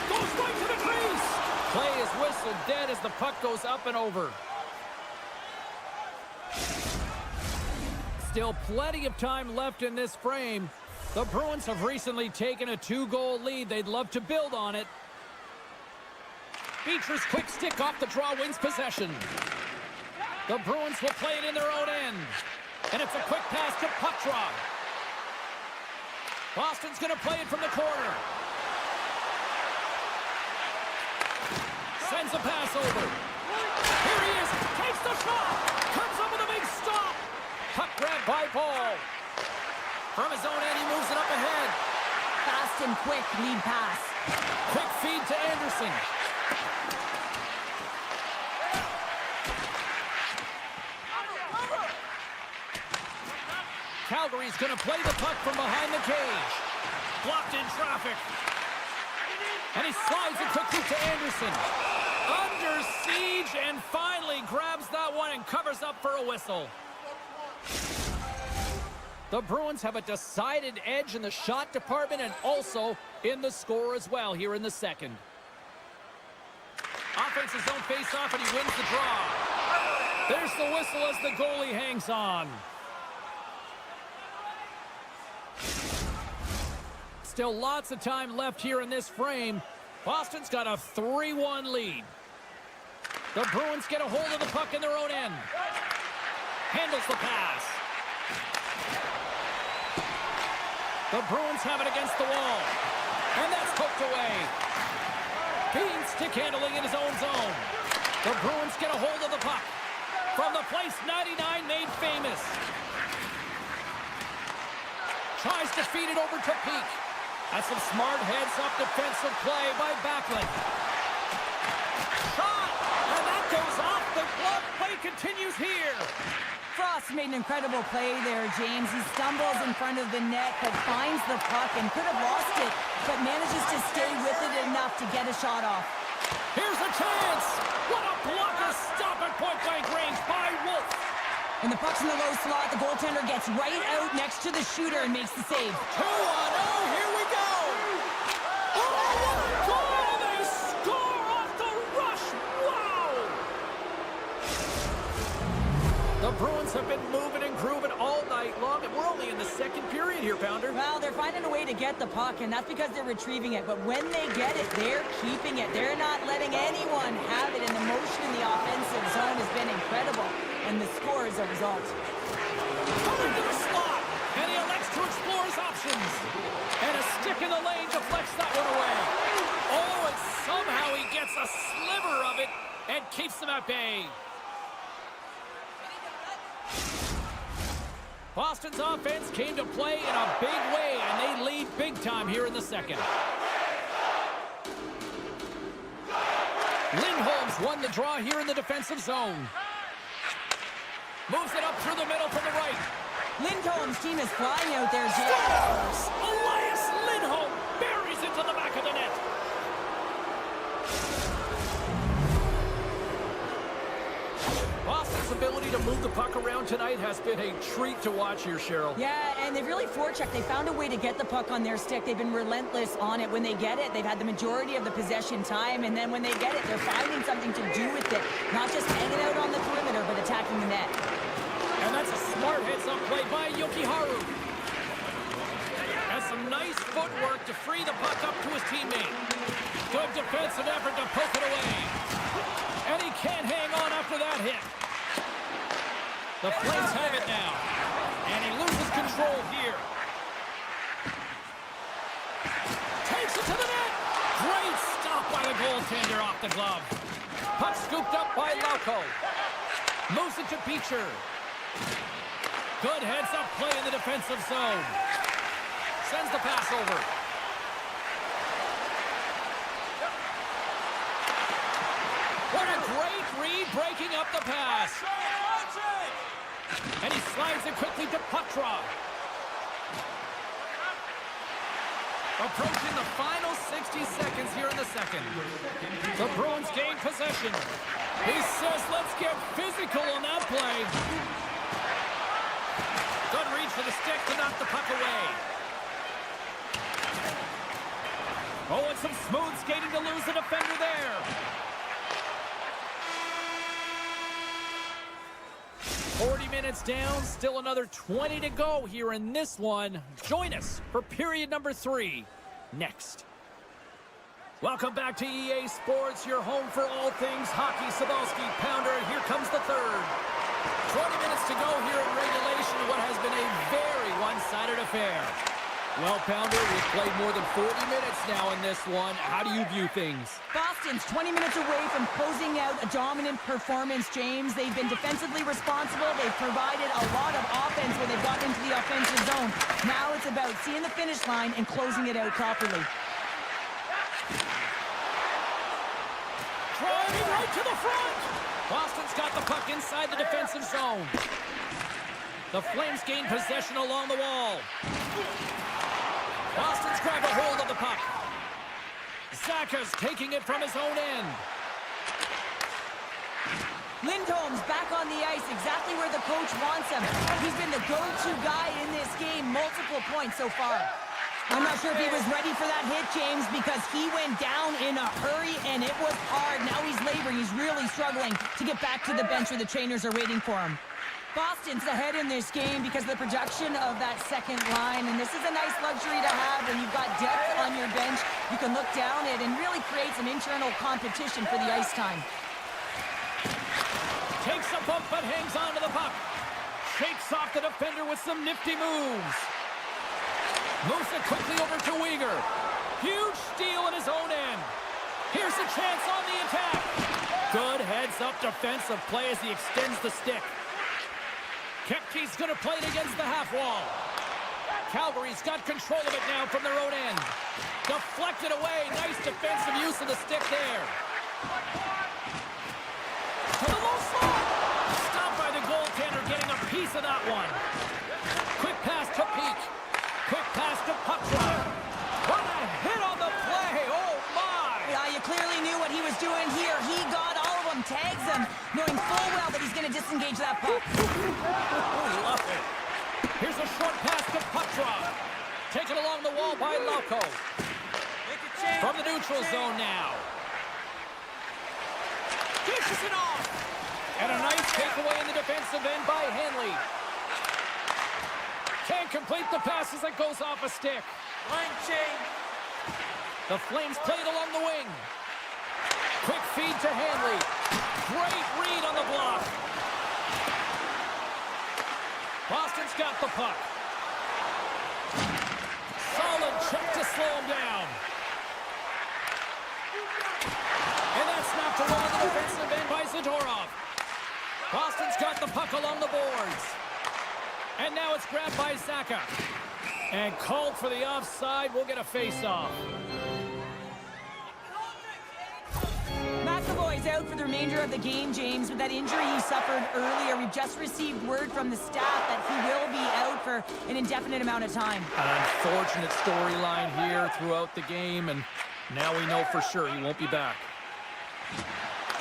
Goes right to the crease. Play is whistled dead as the puck goes up and over. Still plenty of time left in this frame. The Bruins have recently taken a 2-goal lead. They'd love to build on it. Beecher's quick stick off the draw wins possession. The Bruins will play it in their own end. And it's a quick pass to puck draw. Boston's going to play it from the corner. Sends a pass over. Here he is. Takes the shot. Comes up with a big stop. Puck grab by Paul. From his own end, he moves it up ahead. Fast and quick lead pass. Quick feed to Anderson. Calgary's going to play the puck from behind the cage. Blocked in traffic. And he slides it quickly to Anderson. Under siege and finally grabs that one and covers up for a whistle. The Bruins have a decided edge in the shot department and also in the score as well here in the second. Offense's zone face-off and he wins the draw. There's the whistle as the goalie hangs on. Still lots of time left here in this frame. Boston's got a 3-1 lead. The Bruins get a hold of the puck in their own end. Handles the pass. The Bruins have it against the wall. And that's poked away. Bean stick handling in his own zone. The Bruins get a hold of the puck. From the place 99 made famous. Tries to feed it over to Peak. That's some smart heads-up defensive play by Backlund. Shot! And that goes off the glove. Play continues here. Frost made an incredible play there, James. He stumbles in front of the net, but finds the puck and could have lost it, but manages to stay with it enough to get a shot off. Here's a chance! What a blocker stop at point-blank range by Wolf! When the puck's in the low slot, the goaltender gets right out next to the shooter and makes the save. 2-1-0, here we go! Oh, what a goal! They score off the rush! Wow! The Bruins have been moving and grooving all night long, and we're only in the second period here, Pounder. Well, they're finding a way to get the puck, and that's because they're retrieving it. But when they get it, they're keeping it. They're not letting anyone have it, and the motion in the offensive zone has been incredible. And the score is a result. Coming to the slot, and he elects to explore his options. And a stick in the lane deflects that one away. Oh, and somehow he gets a sliver of it and keeps them at bay. Boston's offense came to play in a big way, and they lead big time here in the second. Lindholm's He's won the draw here in the defensive zone. Moves it up through the middle from the right. Lindholm's team is flying out there, Jay. Scores! Elias Lindholm buries it to the back of the net. Boston's ability to move the puck around tonight has been a treat to watch here, Cheryl. Yeah, and they've really forechecked. They found a way to get the puck on their stick. They've been relentless on it. When they get it, they've had the majority of the possession time, and then when they get it, they're finding something to do with it. Not just hanging out on the perimeter, but attacking the net. And that's a smart heads-up play by Jokiharju. Has some nice footwork to free the puck up to his teammate. Good defensive effort to poke it away. And he can't hang on after that hit. The Flames have it now. And he loses control here. Takes it to the net. Great stop by the goaltender off the glove. Puck scooped up by Lauko. Moves it to Beecher. Good heads-up play in the defensive zone. Sends the pass over. What a great read breaking up the pass. And he slides it quickly to Poitras. Approaching the final 60 seconds here in the second. The Bruins gain possession. He says, let's get physical on that play. Good reach for the stick to knock the puck away. Oh, and some smooth skating to lose the defender there. 40 minutes down, still another 20 to go here in this one. Join us for period number 3 next. Welcome back to EA Sports, your home for all things hockey. Sabalski, Pounder, here comes the third. 20 minutes to go here in regulation of what has been a very one-sided affair. Well, Pounder, we've played more than 40 minutes now in this one. How do you view things? Boston's 20 minutes away from closing out a dominant performance, James. They've been defensively responsible. They've provided a lot of offense when they've gotten into the offensive zone. Now it's about seeing the finish line and closing it out properly. Driving right to the front. Boston's got the puck inside the defensive zone. The Flames gain possession along the wall. Boston's grabbed a hold of the puck. Zacha's taking it from his own end. Lindholm's back on the ice, exactly where the coach wants him. He's been the go-to guy in this game, multiple points so far. I'm not sure if he was ready for that hit, James, because he went down in a hurry, and it was hard. Now he's laboring. He's really struggling to get back to the bench where the trainers are waiting for him. Boston's ahead in this game because of the production of that second line, and this is a nice luxury to have when you've got depth on your bench. You can look down it and really create some internal competition for the ice time. Takes a bump but hangs on to the puck. Shakes off the defender with some nifty moves. Moves it quickly over to Weegar. Huge steal at his own end. Here's a chance on the attack. Good heads-up defensive play as he extends the stick. Kepke's going to play it against the half wall. Calgary's got control of it now from their own end. Deflected away. Nice defensive use of the stick there. To the low slot. Stopped by the goaltender, getting a piece of that one. Quick pass to Peak. Quick pass to Poitras. What a hit on the play. Oh, my. Yeah, you clearly knew what he was doing here. He got all of them, tags them, knowing full well that he's going to disengage that puck. Love it. Here's a short pass to Poitras. Taken along the wall by Lauko. From the neutral zone now. Dishes it off. And a nice takeaway in the defensive end by Henley. Can't complete the pass as it goes off a stick. Line change. The Flames play it along the wing. Quick feed to Henley. Great read on the block. Boston's got the puck. Solid check to slow him down. And that's snapped away on the defensive end by Zadorov. Boston's got the puck along the boards. And now it's grabbed by Zacha. And called for the offside. We'll get a face-off. MaakY is out for the remainder of the game, James, with that injury he suffered earlier. We've just received word from the staff that he will be out for an indefinite amount of time. An unfortunate storyline here throughout the game, and now we know for sure he won't be back.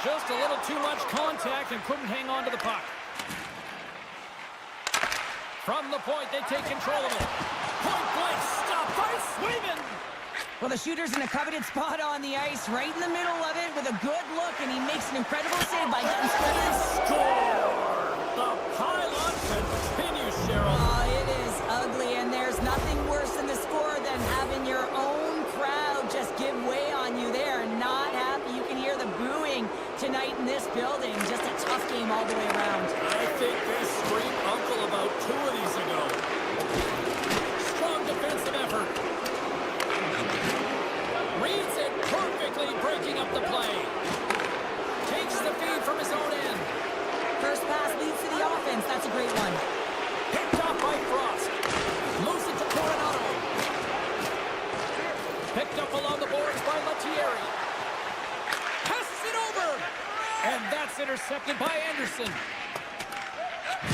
Just a little too much contact and couldn't hang on to the puck. From the point, they take control of it. Point blank, stop by Swayman. Well, the shooter's in a coveted spot on the ice, right in the middle of it with a good look, and he makes an incredible save by getting straight. Score! The pylon continues, Cheryl. Oh, it is ugly, and there's nothing worse than the score than having your own crowd just give way on you. They are not happy. You can hear the booing tonight in this building. Just a tough game all the way around. I think they screamed uncle about 2 of these ago. Strong defensive effort. Reads it perfectly, breaking up the play. Takes the feed from his own end. First pass leads to the offense. That's a great one. Picked off by Frost. Moves it to Coronado. Picked up along the boards by Lettieri. Passes it over. And that's intercepted by Anderson.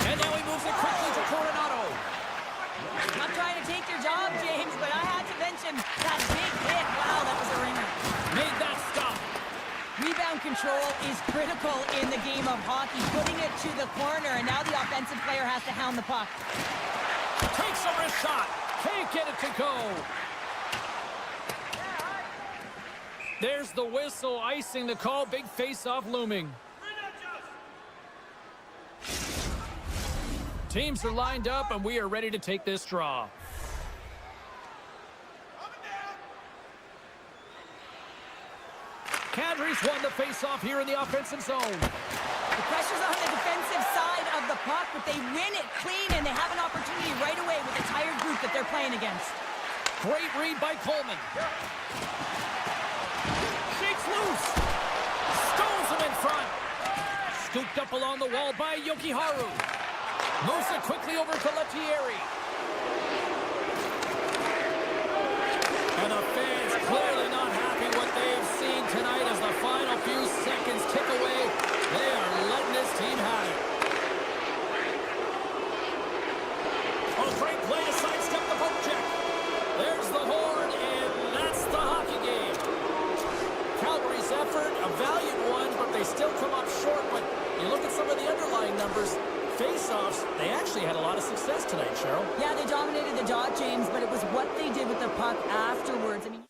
And now he moves it quickly to Coronado. I'm trying to take your job, James, but I had to mention that big hit. Wow, that was a ringer. Made that stop. Rebound control is critical in the game of hockey. Putting it to the corner, and now the offensive player has to hound the puck. Takes a wrist shot. Can't get it to go. There's the whistle, icing the call. Big face-off looming. Teams are lined up, and we are ready to take this draw. Calgary's won the face-off here in the offensive zone. The pressure's on the defensive side of the puck, but they win it clean, and they have an opportunity right away with the tired group that they're playing against. Great read by Coleman. Shakes loose. Stones him in front. Scooped up along the wall by Yokiharu. Moves it quickly over to Lettieri. And the fans clearly not happy what they have seen tonight as the final few seconds tick away. They are letting this team have it. Oh, great play to sidestep the poke check. There's the horn, and that's the hockey game. Calgary's effort, a valiant one, but they still come up short. But you look at some of the underlying numbers, face-offs, they actually had a lot of success tonight, Cheryl. Yeah, they dominated the dot, James, but it was what they did with the puck afterwards. I mean,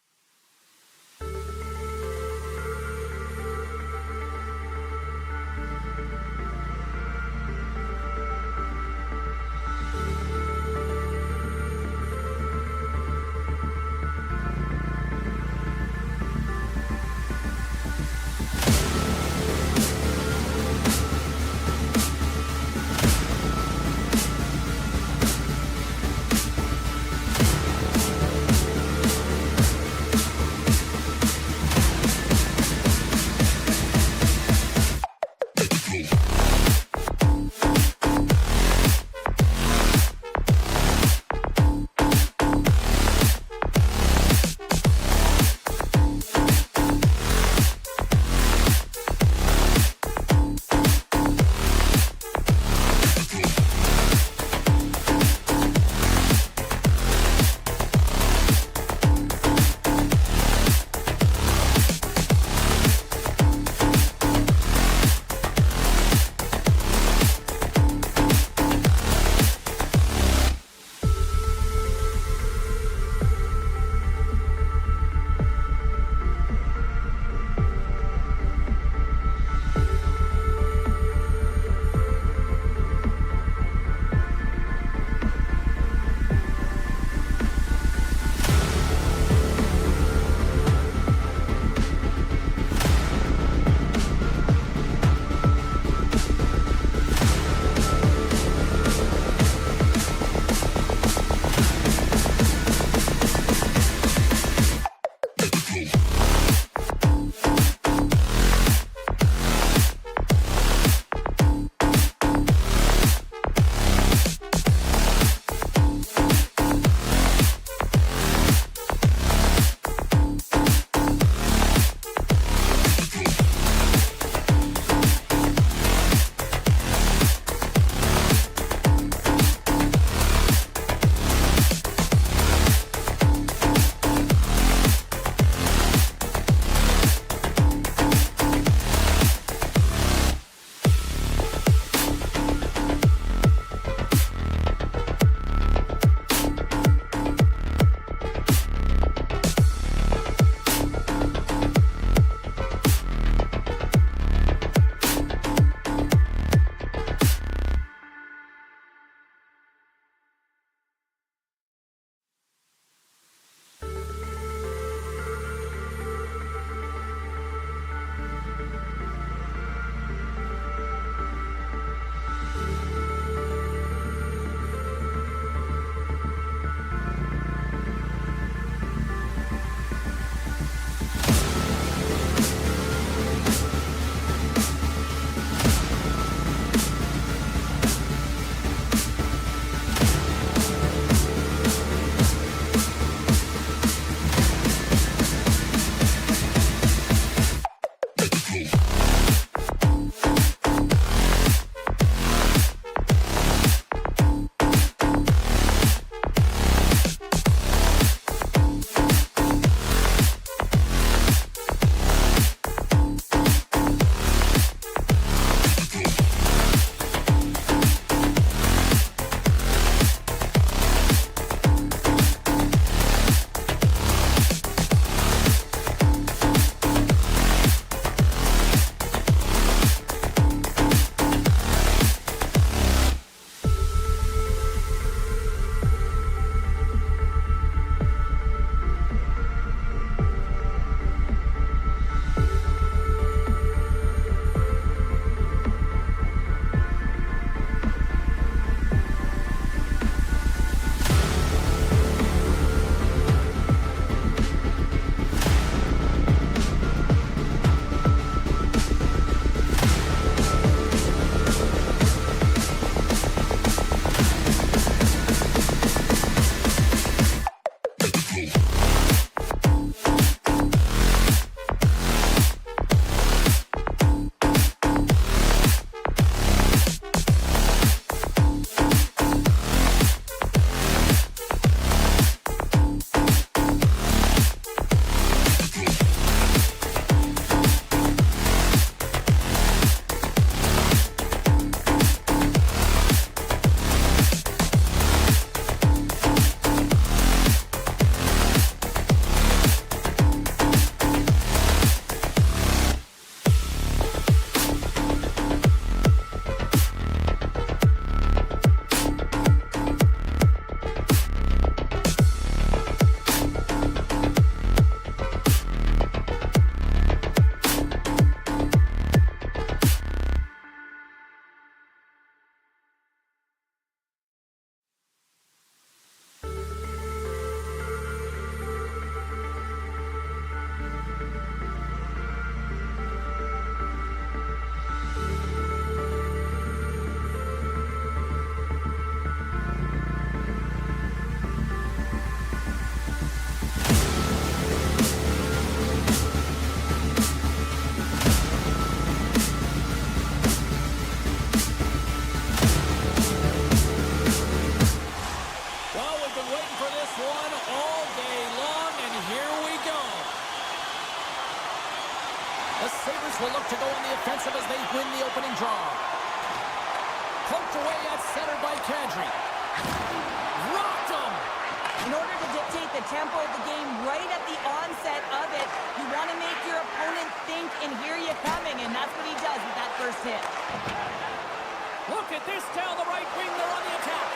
away at center by Kadri. Rocked him. In order to dictate the tempo of the game right at the onset of it, you want to make your opponent think and hear you coming, and that's what he does with that first hit. Look at this down the right wing. They're on the attack.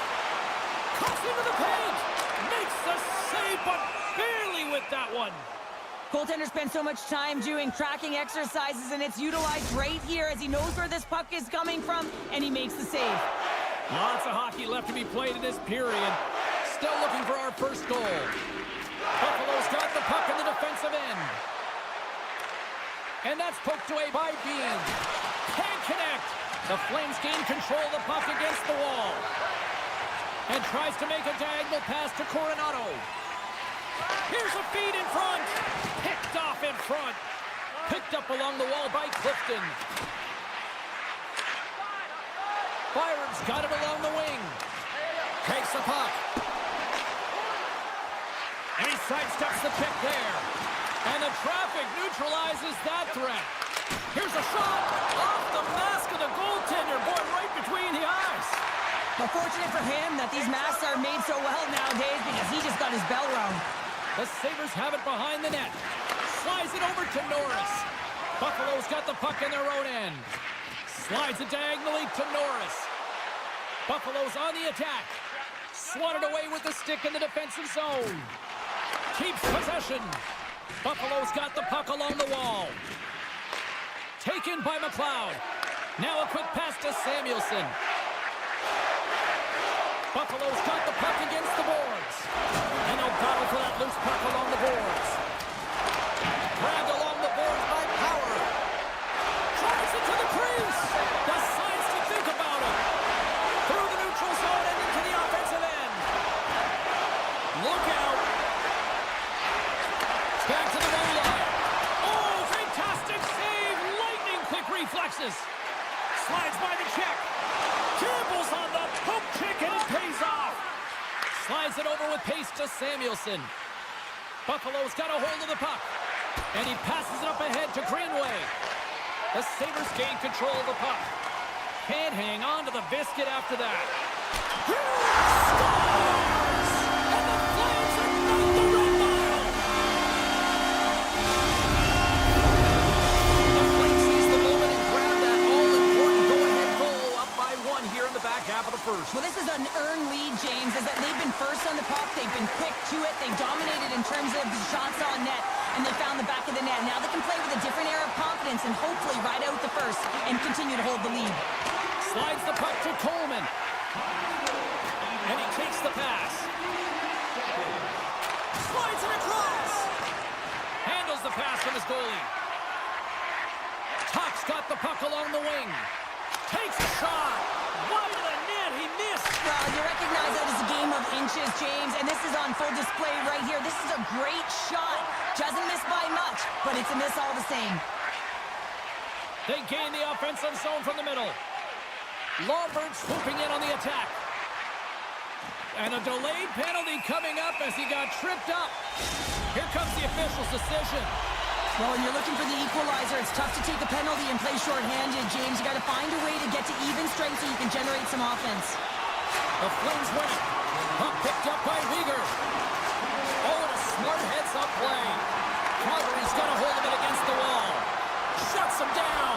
Cuts into the paint. Makes the save, but barely with that one. Goaltender spends so much time doing tracking exercises, and it's utilized right here as he knows where this puck is coming from, and he makes the save. Lots of hockey left to be played in this period. Still looking for our first goal. Buffalo's got the puck in the defensive end. And that's poked away by Bean. Can't connect. The Flames gain control of the puck against the wall. And tries to make a diagonal pass to Coronado. Here's a feed in front. Picked off in front. Picked up along the wall by Clifton. Byron's got it along the wing. Takes the puck. And he sidesteps the pick there. And the traffic neutralizes that threat. Here's a shot off the mask of the goaltender. Boy, right between the eyes. But fortunate for him that these masks are made so well nowadays because he just got his bell rung. The Sabres have it behind the net. Slides it over to Norris. Buffalo's got the puck in their own end. Slides it diagonally to Norris. Buffalo's on the attack. Swatted away with the stick in the defensive zone. Keeps possession. Buffalo's got the puck along the wall. Taken by McLeod. Now a quick pass to Samuelson. Buffalo's got the puck against the boards. And they'll battle for that loose puck along the boards. Grabbed along the boards by Power. Drives it to the crease. Decides to think about it. Through the neutral zone and into the offensive end. Look out. Back to the goal line. Oh, fantastic save. Lightning quick reflexes. Slides by the check. Campbell's on the poke check and it pays off. Slides it over with pace to Samuelson. Buffalo's got a hold of the puck. And he passes it up ahead to Greenway. The Sabres gain control of the puck. Can't hang on to the biscuit after that. Scores! And the Flames are not the red mile. The Flames seize the moment and grab that all-important go-ahead goal up by one here in the back half of the first. Well, this is an earned lead, James, is that they've been first on the puck. They've been quick to it. They dominated in terms of shots on net, and they found the back of the net. Now they can play with a different air of confidence and hopefully ride out the first and continue to hold the lead. Slides the puck to Coleman. And he takes the pass. Slides it across. Handles the pass from his goalie. Tuck's got the puck along the wing. Takes a shot. Wide of the net. He missed. Well, you recognize that it's a game of inches, James, and this is on full display right here. This is a great shot. Doesn't miss by much, but it's a miss all the same. They gain the offensive zone from the middle. Lawbird swooping in on the attack. And a delayed penalty coming up as he got tripped up. Here comes the official's decision. Well, when you're looking for the equalizer, it's tough to take a penalty and play shorthanded, James. You got to find a way to get to even strength so you can generate some offense. The Flames win it. Puck picked up by Weegar. Oh, and a smart heads-up play. Calgary's got a hold of it against the wall. Shuts him down.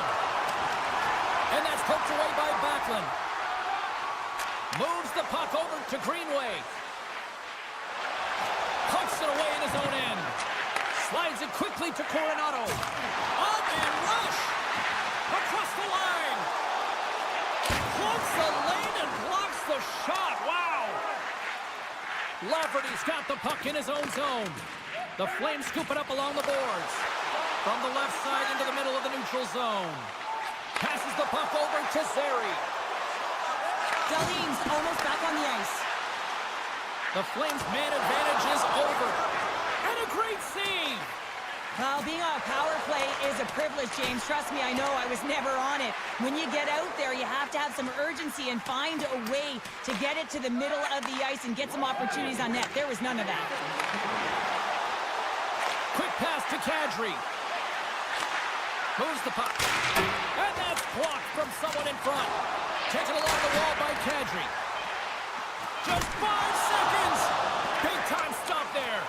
And that's poked away by Backlund. Moves the puck over to Greenway. Pokes it away in his own end. Slides it quickly to Coronado. Up and rush. Across the line. Plugs the lane and blocks the shot. Wow. Lafferty's got the puck in his own zone. The Flames scoop it up along the boards. From the left side into the middle of the neutral zone. Passes the puck over to Zary. Dahlin's almost back on the ice. The Flames' man advantage is over. And a great save. Well, being on a power play is a privilege, James. Trust me, I know. I was never on it. When you get out there, you have to have some urgency and find a way to get it to the middle of the ice and get some opportunities on net. There was none of that. Quick pass to Kadri. Moves the puck. And that's blocked from someone in front. Taken along the wall by Kadri. Just 5 seconds. Big time stop there.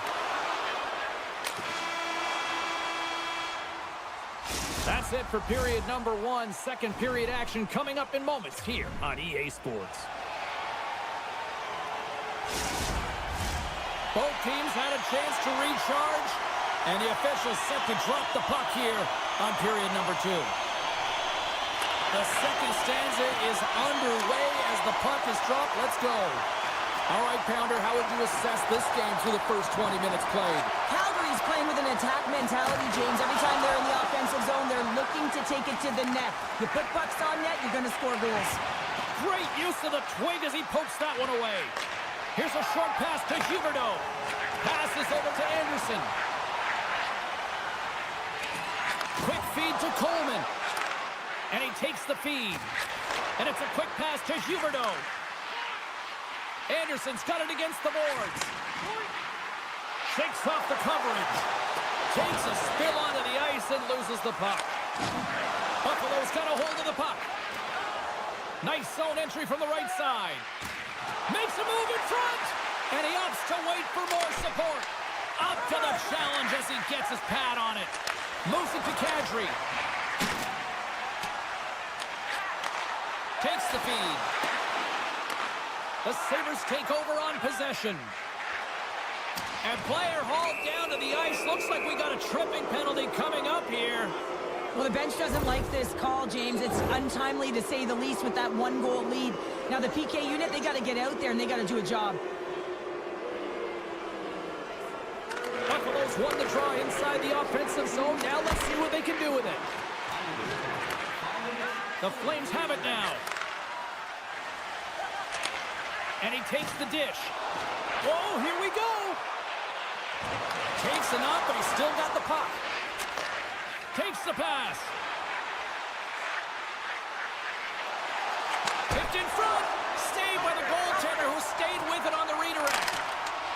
That's it for period number 1. Second period action coming up in moments here on EA Sports. Both teams had a chance to recharge, and the officials set to drop the puck here on period number 2. The second stanza is underway as the puck is dropped. Let's go. All right, Pounder, how would you assess this game through the first 20 minutes played? Calgary's playing with an attack mentality, James. Every time they're in the offensive zone, they're looking to take it to the net. You put pucks on net, you're going to score goals. Great use of the twig as he pokes that one away. Here's a short pass to Huberdeau. Passes over to Anderson. Quick feed to Coleman. And he takes the feed. And it's a quick pass to Huberdeau. Anderson's got it against the boards. Shakes off the coverage. Takes a spill onto the ice and loses the puck. Buffalo's got a hold of the puck. Nice zone entry from the right side. Makes a move in front. And he opts to wait for more support. Up to the challenge as he gets his pad on it. Moves it to Kadri. Takes the feed. The Sabres take over on possession. And player hauled down to the ice. Looks like we got a tripping penalty coming up here. Well, the bench doesn't like this call, James. It's untimely to say the least with that 1-goal lead. Now the PK unit, they got to get out there and they got to do a job. Buffalo's won the draw inside the offensive zone. Now let's see what they can do with it. The Flames have it now. And he takes the dish. Oh, here we go. Takes it up, but he's still got the puck. Takes the pass. Picked in front. Saved by the goaltender who stayed with it on the redirect.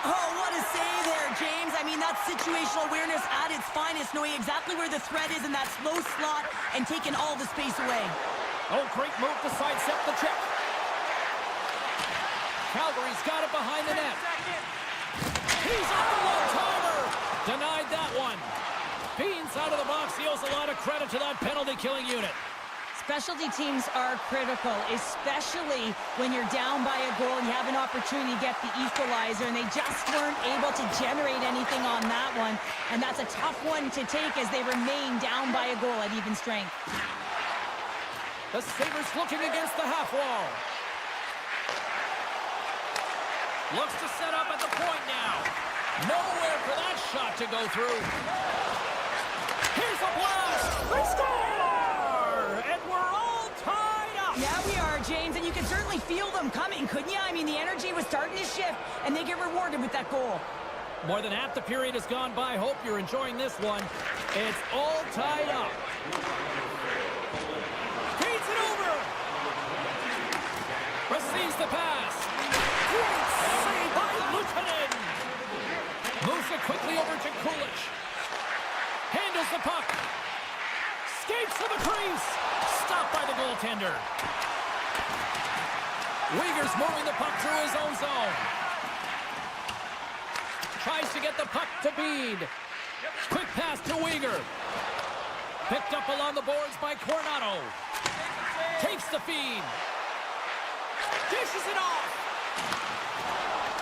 Oh, what a save there, James. I mean, that's situational awareness at its finest, knowing exactly where the threat is in that slow slot and taking all the space away. Oh, great move to sidestep the check. Calgary's got it behind the net. He's on the one-timer. Denied that one. Beans out of the box. He owes a lot of credit to that penalty-killing unit. Specialty teams are critical, especially when you're down by a goal and you have an opportunity to get the equalizer, and they just weren't able to generate anything on that one. And that's a tough one to take as they remain down by a goal at even strength. The Sabres looking against the half wall. Looks to set up at the point now. Nowhere for that shot to go through. Here's a blast. We score! And we're all tied up. Yeah, we are, James, and you can certainly feel them coming, couldn't you? I mean, the energy was starting to shift, and they get rewarded with that goal. More than half the period has gone by. Hope you're enjoying this one. It's all tied up. Feeds it over. Receives the pass. Great save by Luukkonen. Moves it quickly over to Kulich. Handles the puck. Skates to the crease. Stopped by the goaltender. Uyghur's moving the puck through his own zone. Tries to get the puck to Bede. Quick pass to Uyghur. Picked up along the boards by Coronado. Takes the feed. Dishes it off.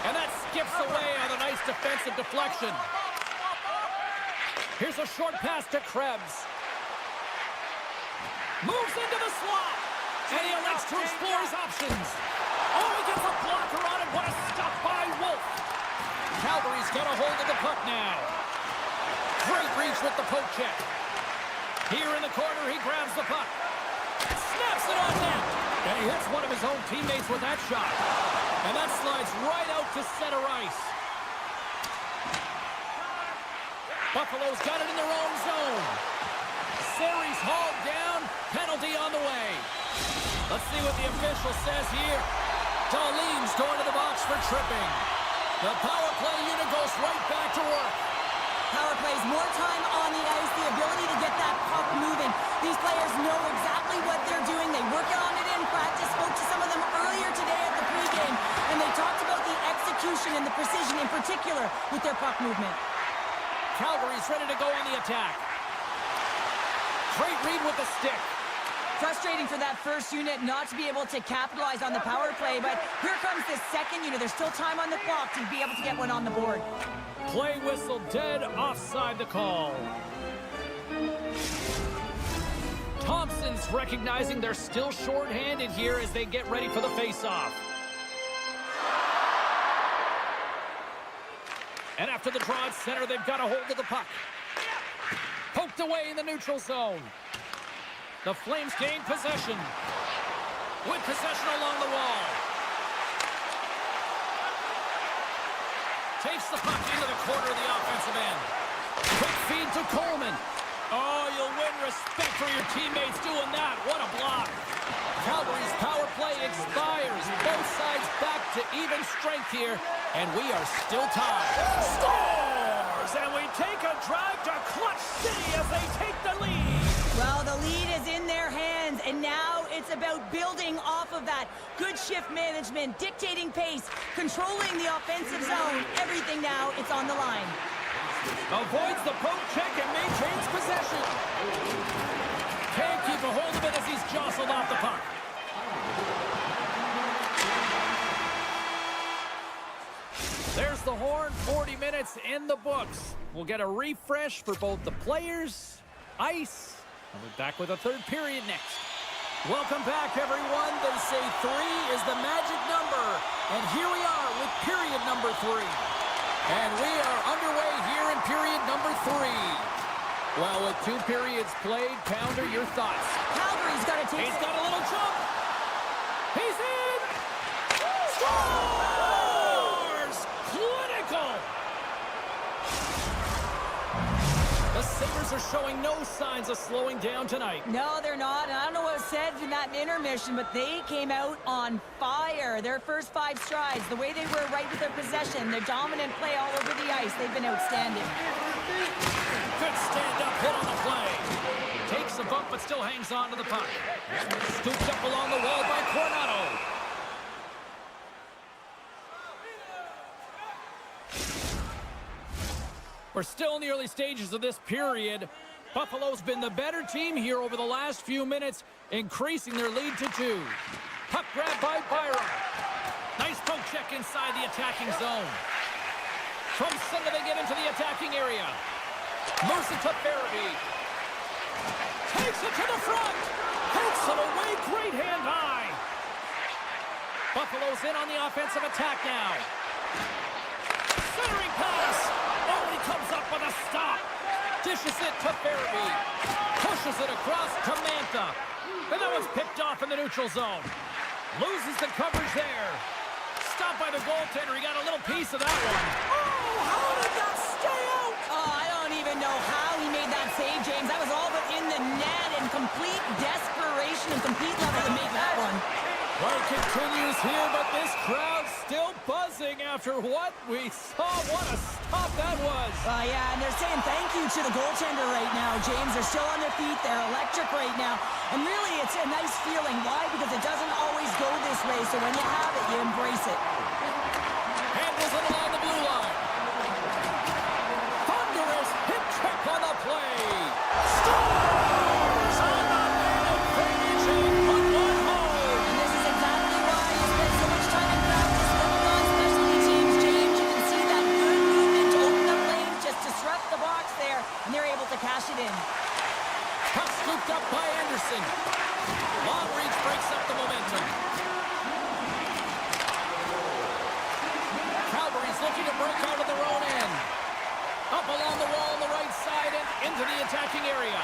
And that skips away on a nice defensive deflection. Here's a short pass to Krebs. Moves into the slot. And he elects to explore his options. Oh, he gets a blocker on it. What a stop by Wolf. Calgary's got a hold of the puck now. Great reach with the poke check. Here in the corner, he grabs the puck. Snaps it on net. And he hits one of his own teammates with that shot. And that slides right out to center ice. Buffalo's got it in their own zone. Series hauled down. Penalty on the way. Let's see what the official says here. Darlene's going to the box for tripping. The power play unit goes right back to work. Power plays, more time on the ice, the ability to get that puck moving. These players know exactly what they're doing. They work on it in practice. Spoke to some of them earlier today. and the precision in particular with their puck movement. Calgary's ready to go on the attack. Great read with the stick. Frustrating for that first unit not to be able to capitalize on the power play, but here comes the second unit. There's still time on the clock to be able to get one on the board. Play whistle dead, offside the call. Thompson's recognizing they're still short-handed here as they get ready for the face-off. And after the draw at center, they've got a hold of the puck. Poked away in the neutral zone. The Flames gain possession. With possession along the wall. Takes the puck into the corner of the offensive end. Quick feed to Coleman. Oh, you'll win respect for your teammates doing that. What a block. Calgary's power play expires. Both sides back to even strength here. And we are still tied. Scores! And we take a drive to Clutch City as they take the lead. Well, the lead is in their hands, and now it's about building off of that. Good shift management, dictating pace, controlling the offensive zone. Everything now, it's on the line. Avoids the poke check and maintains possession. Can't keep a hold of it as he's jostled off the puck. There's the horn, 40 minutes in the books. We'll get a refresh for both the players, ice, and we'll be back with a third period next. Welcome back, everyone. They say 3 is the magic number. And here we are with period number 3. And we are underway here in period number 3. Well, with 2 periods played, Pounder, your thoughts? Calgary's got to take... He's got a little jump. He's in. Scores! Clinical! The Sabres are showing no signs of slowing down tonight. No, they're not. And I don't know what was said in that intermission, but they came out on fire. Their first 5 strides, the way they were right with their possession, their dominant play all over the ice, they've been outstanding. Good stand-up hit on the play. Takes a bump, but still hangs on to the puck. Scooped up along the wall by Coronado. We're still in the early stages of this period. Buffalo's been the better team here over the last few minutes, increasing their lead to 2. Puck grab by Byram. Nice poke check inside the attacking zone. From center, they get into the attacking area. Moves it to Farabee. Takes it to the front. Pokes it away, great hand high. Buffalo's in on the offensive attack now. Centering pass. Oh, he comes up with a stop. Dishes it to Farabee. Pushes it across to Mantha. And that one's picked off in the neutral zone. Loses the coverage there. Stopped by the goaltender. He got a little piece of that one. Oh, how did that stay out? Oh, I don't even know how he made that save, James. That was all but in the net and complete desperation and complete level to make that one. Play continues here, but this crowd's still buzzing after what we saw. What a stop that was. Yeah, and they're saying thank you to the goaltender right now, James. They're still on their feet. They're electric right now. And really, it's a nice feeling. Why? Because it doesn't always go this way, so when you have it, you embrace it. Handles it along the blue line. Thunderous hip check on the play. Scores on the man advantage and put one home. And this is exactly why you spend so much time in practice working on specialty teams, James. You can see that good movement to open up lanes, just disrupt the box there, and they're able to cash it in. Puck scooped up by Anderson. Long reach breaks up the momentum. Calgary's looking to break out of their own end. Up along the wall on the right side and into the attacking area.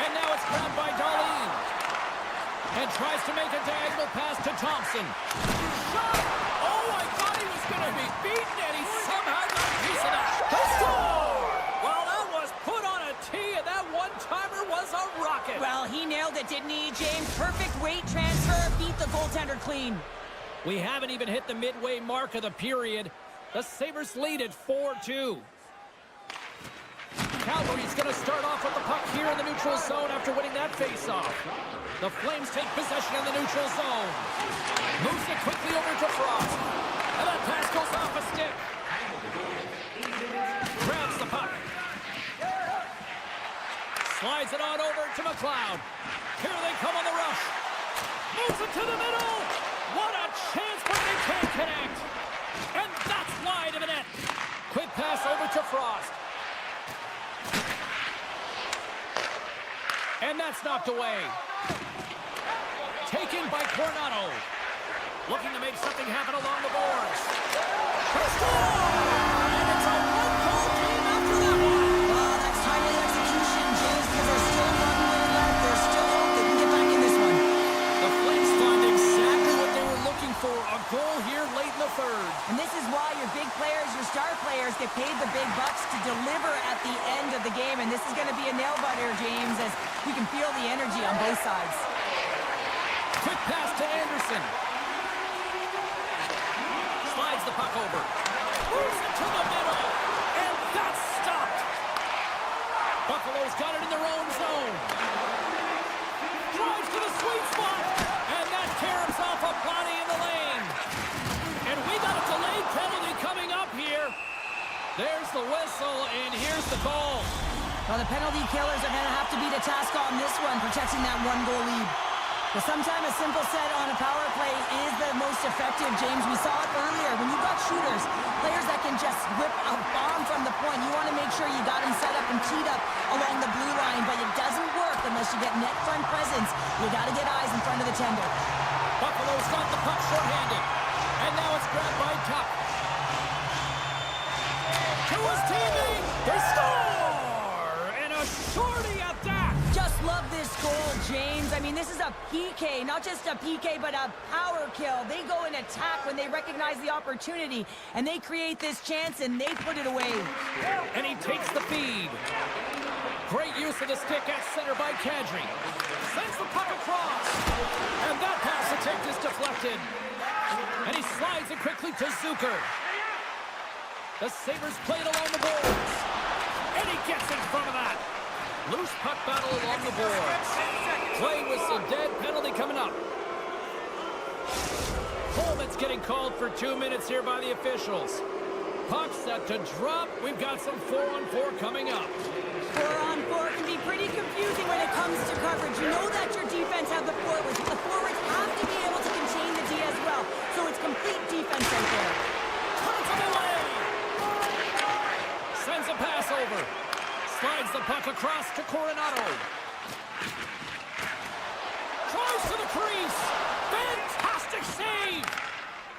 And now it's grabbed by Darlene. And tries to make a diagonal pass to Thompson. Shot! Oh, I thought he was going to be beaten, and he somehow got a piece of that. He scored! Well, that was put on a tee, and that one-timer was a rocket. Well, he nailed it, didn't he, James? Perfect weight transfer, beat the goaltender clean. We haven't even hit the midway mark of the period. The Sabres lead at 4-2. Calgary's going to start off with the puck here in the neutral zone after winning that faceoff. The Flames take possession in the neutral zone. Moves it quickly over to Frost. And that pass goes off a stick. Slides it on over to McLeod. Here they come on the rush. Moves it to the middle. What a chance, but they can't connect. And that's wide of the net. Quick pass over to Frost. And that's knocked away. Taken by Coronado. Looking to make something happen along the boards. And it's a one-goal game after that one. Well, that's timely execution, James, because there's still one way left. There's still hope they can get back in this one. The Flames find exactly what they were looking for. A goal here late in the third. And this is why your big players, your star players, get paid the big bucks to deliver at the end of the game. And this is going to be a nail-biter, James, as you can feel the energy on both sides. Quick pass to Anderson. Slides the puck over. Moves it to the middle. And that's stopped. Buffalo's got it in their own zone. Drives to the sweet spot. And that caroms off a body in the lane. And we got a delayed penalty coming up here. There's the whistle, and here's the goal. Well, the penalty killers are going to have to beat a task on this one, protecting that one-goal lead. But sometimes a simple set on a power play is the most effective, James. We saw it earlier. When you've got shooters, players that can just whip a bomb from the point, you want to make sure you got them set up and teed up along the blue line, but it doesn't work unless you get net front presence. You got to get eyes in front of the tender. Buffalo's got the puck short-handed. And now it's grabbed by Tuck. To his teammate. They score! And a shorty at that. Just love this goal, James. I mean, this is a PK, not just a PK, but a power kill. They go and attack when they recognize the opportunity, and they create this chance, and they put it away. And he takes the feed. Great use of the stick at center by Kadri. Sends the puck across. And that pass attempt is deflected. And he slides it quickly to Zucker. The Sabres played along the boards. And he gets in front of that. Loose puck battle along the boards. Play whistle dead, penalty coming up. Coleman's getting called for 2 minutes here by the officials. Puck set to drop. We've got some 4-on-4 coming up. 4-on-4 can be pretty confusing when it comes to coverage. You know that your defense have the forwards, but the forwards have to be able to contain the D as well. So it's complete defense right there. Turns him away. Sends a pass over. Slides the puck across to Coronado. Tries to the crease. Fantastic save.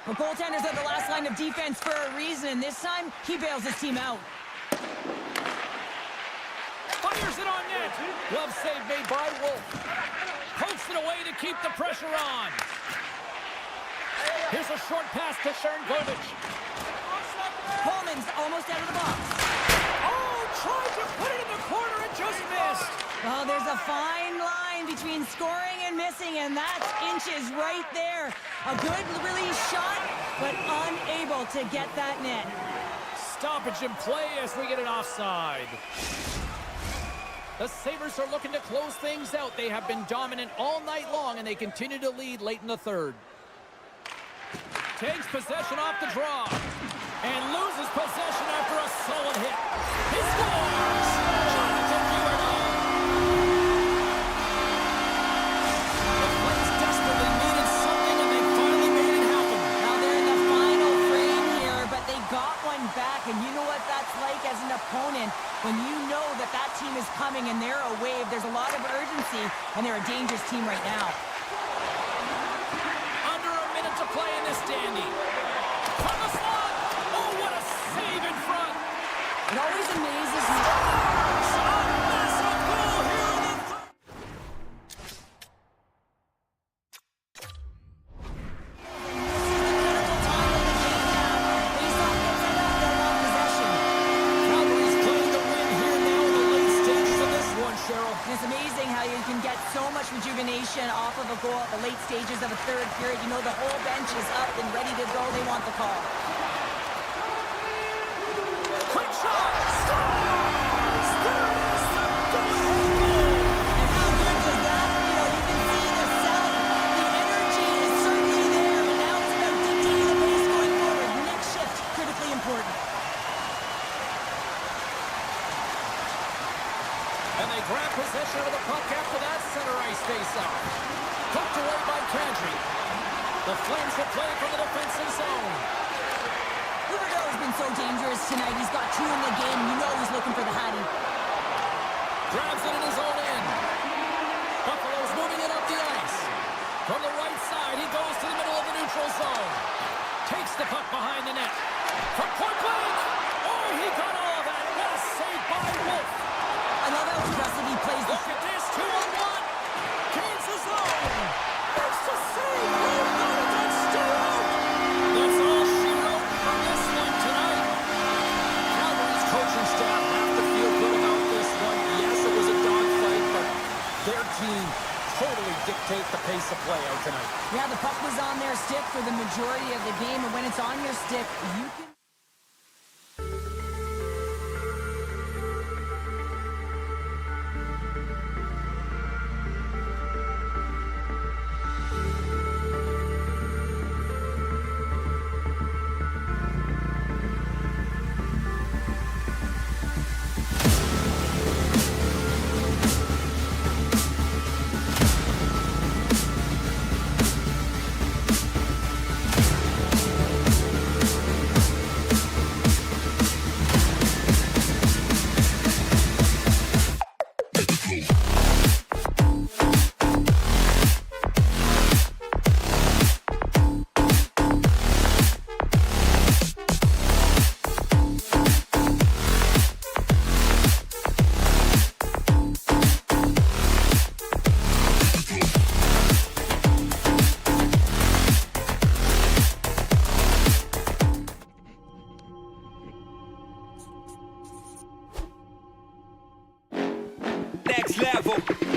Well, goaltenders are the last line of defense for a reason. This time, he bails his team out. Fires it on net. Glove save made by Wolf. Pokes it away to keep the pressure on. Here's a short pass to Sharangovich. Coleman's almost out of the box. Oh, tried to put it in the corner and just missed. Well, there's a fine line between scoring and missing, and that's inches right there. A good release shot, but unable to get that net. Stoppage in play as we get an offside. The Sabres are looking to close things out. They have been dominant all night long, and they continue to lead late in the third. Takes possession off the draw. And loses possession after a solid hit. He scores! Jonathan Huberdeau! The Flames desperately needed something, and they finally made it happen. Now they're in the final frame here, but they got one back, and you know what that's like as an opponent. When you know that that team is coming and they're a wave, there's a lot of urgency, and they're a dangerous team right now. Under a minute to play in this dandy. From the slot! Oh, what a save in front! It always amazes me. A massive goal here in the third! Calgary's playing the win here now in the late stages of this one, Cheryl. It's amazing how you can get so much rejuvenation off of a goal at the late stages of a third period. You know the whole bench is up and ready to go. They want the call. Quick shot! Scores! There is the go-ahead goal! And how good was that? You know, you can see the self. The energy is certainly there, but now it's about dictating the pace going forward. The next shift, critically important. And they grab possession play from the defensive zone. Huberdeau's been so dangerous tonight. He's got 2 in the game. You know he's looking for the Hattie. Grabs it in his own end. Buffalo's moving it up the ice. From the right side, he goes to the middle of the neutral zone. Takes the puck behind the net. From point blank. Oh, he got all of that. What a save by Wolf. I love how aggressive he plays. Look at this, 2-on-1. Gains the zone. There's the save. Oh, no, that's still out. That's all she wrote for this one tonight. Calgary's coaching staff have to feel good about this one. Yes, it was a dogfight, but their team totally dictate the pace of play out tonight. Yeah, the puck was on their stick for the majority of the game, and when it's on your stick, you can... Next level.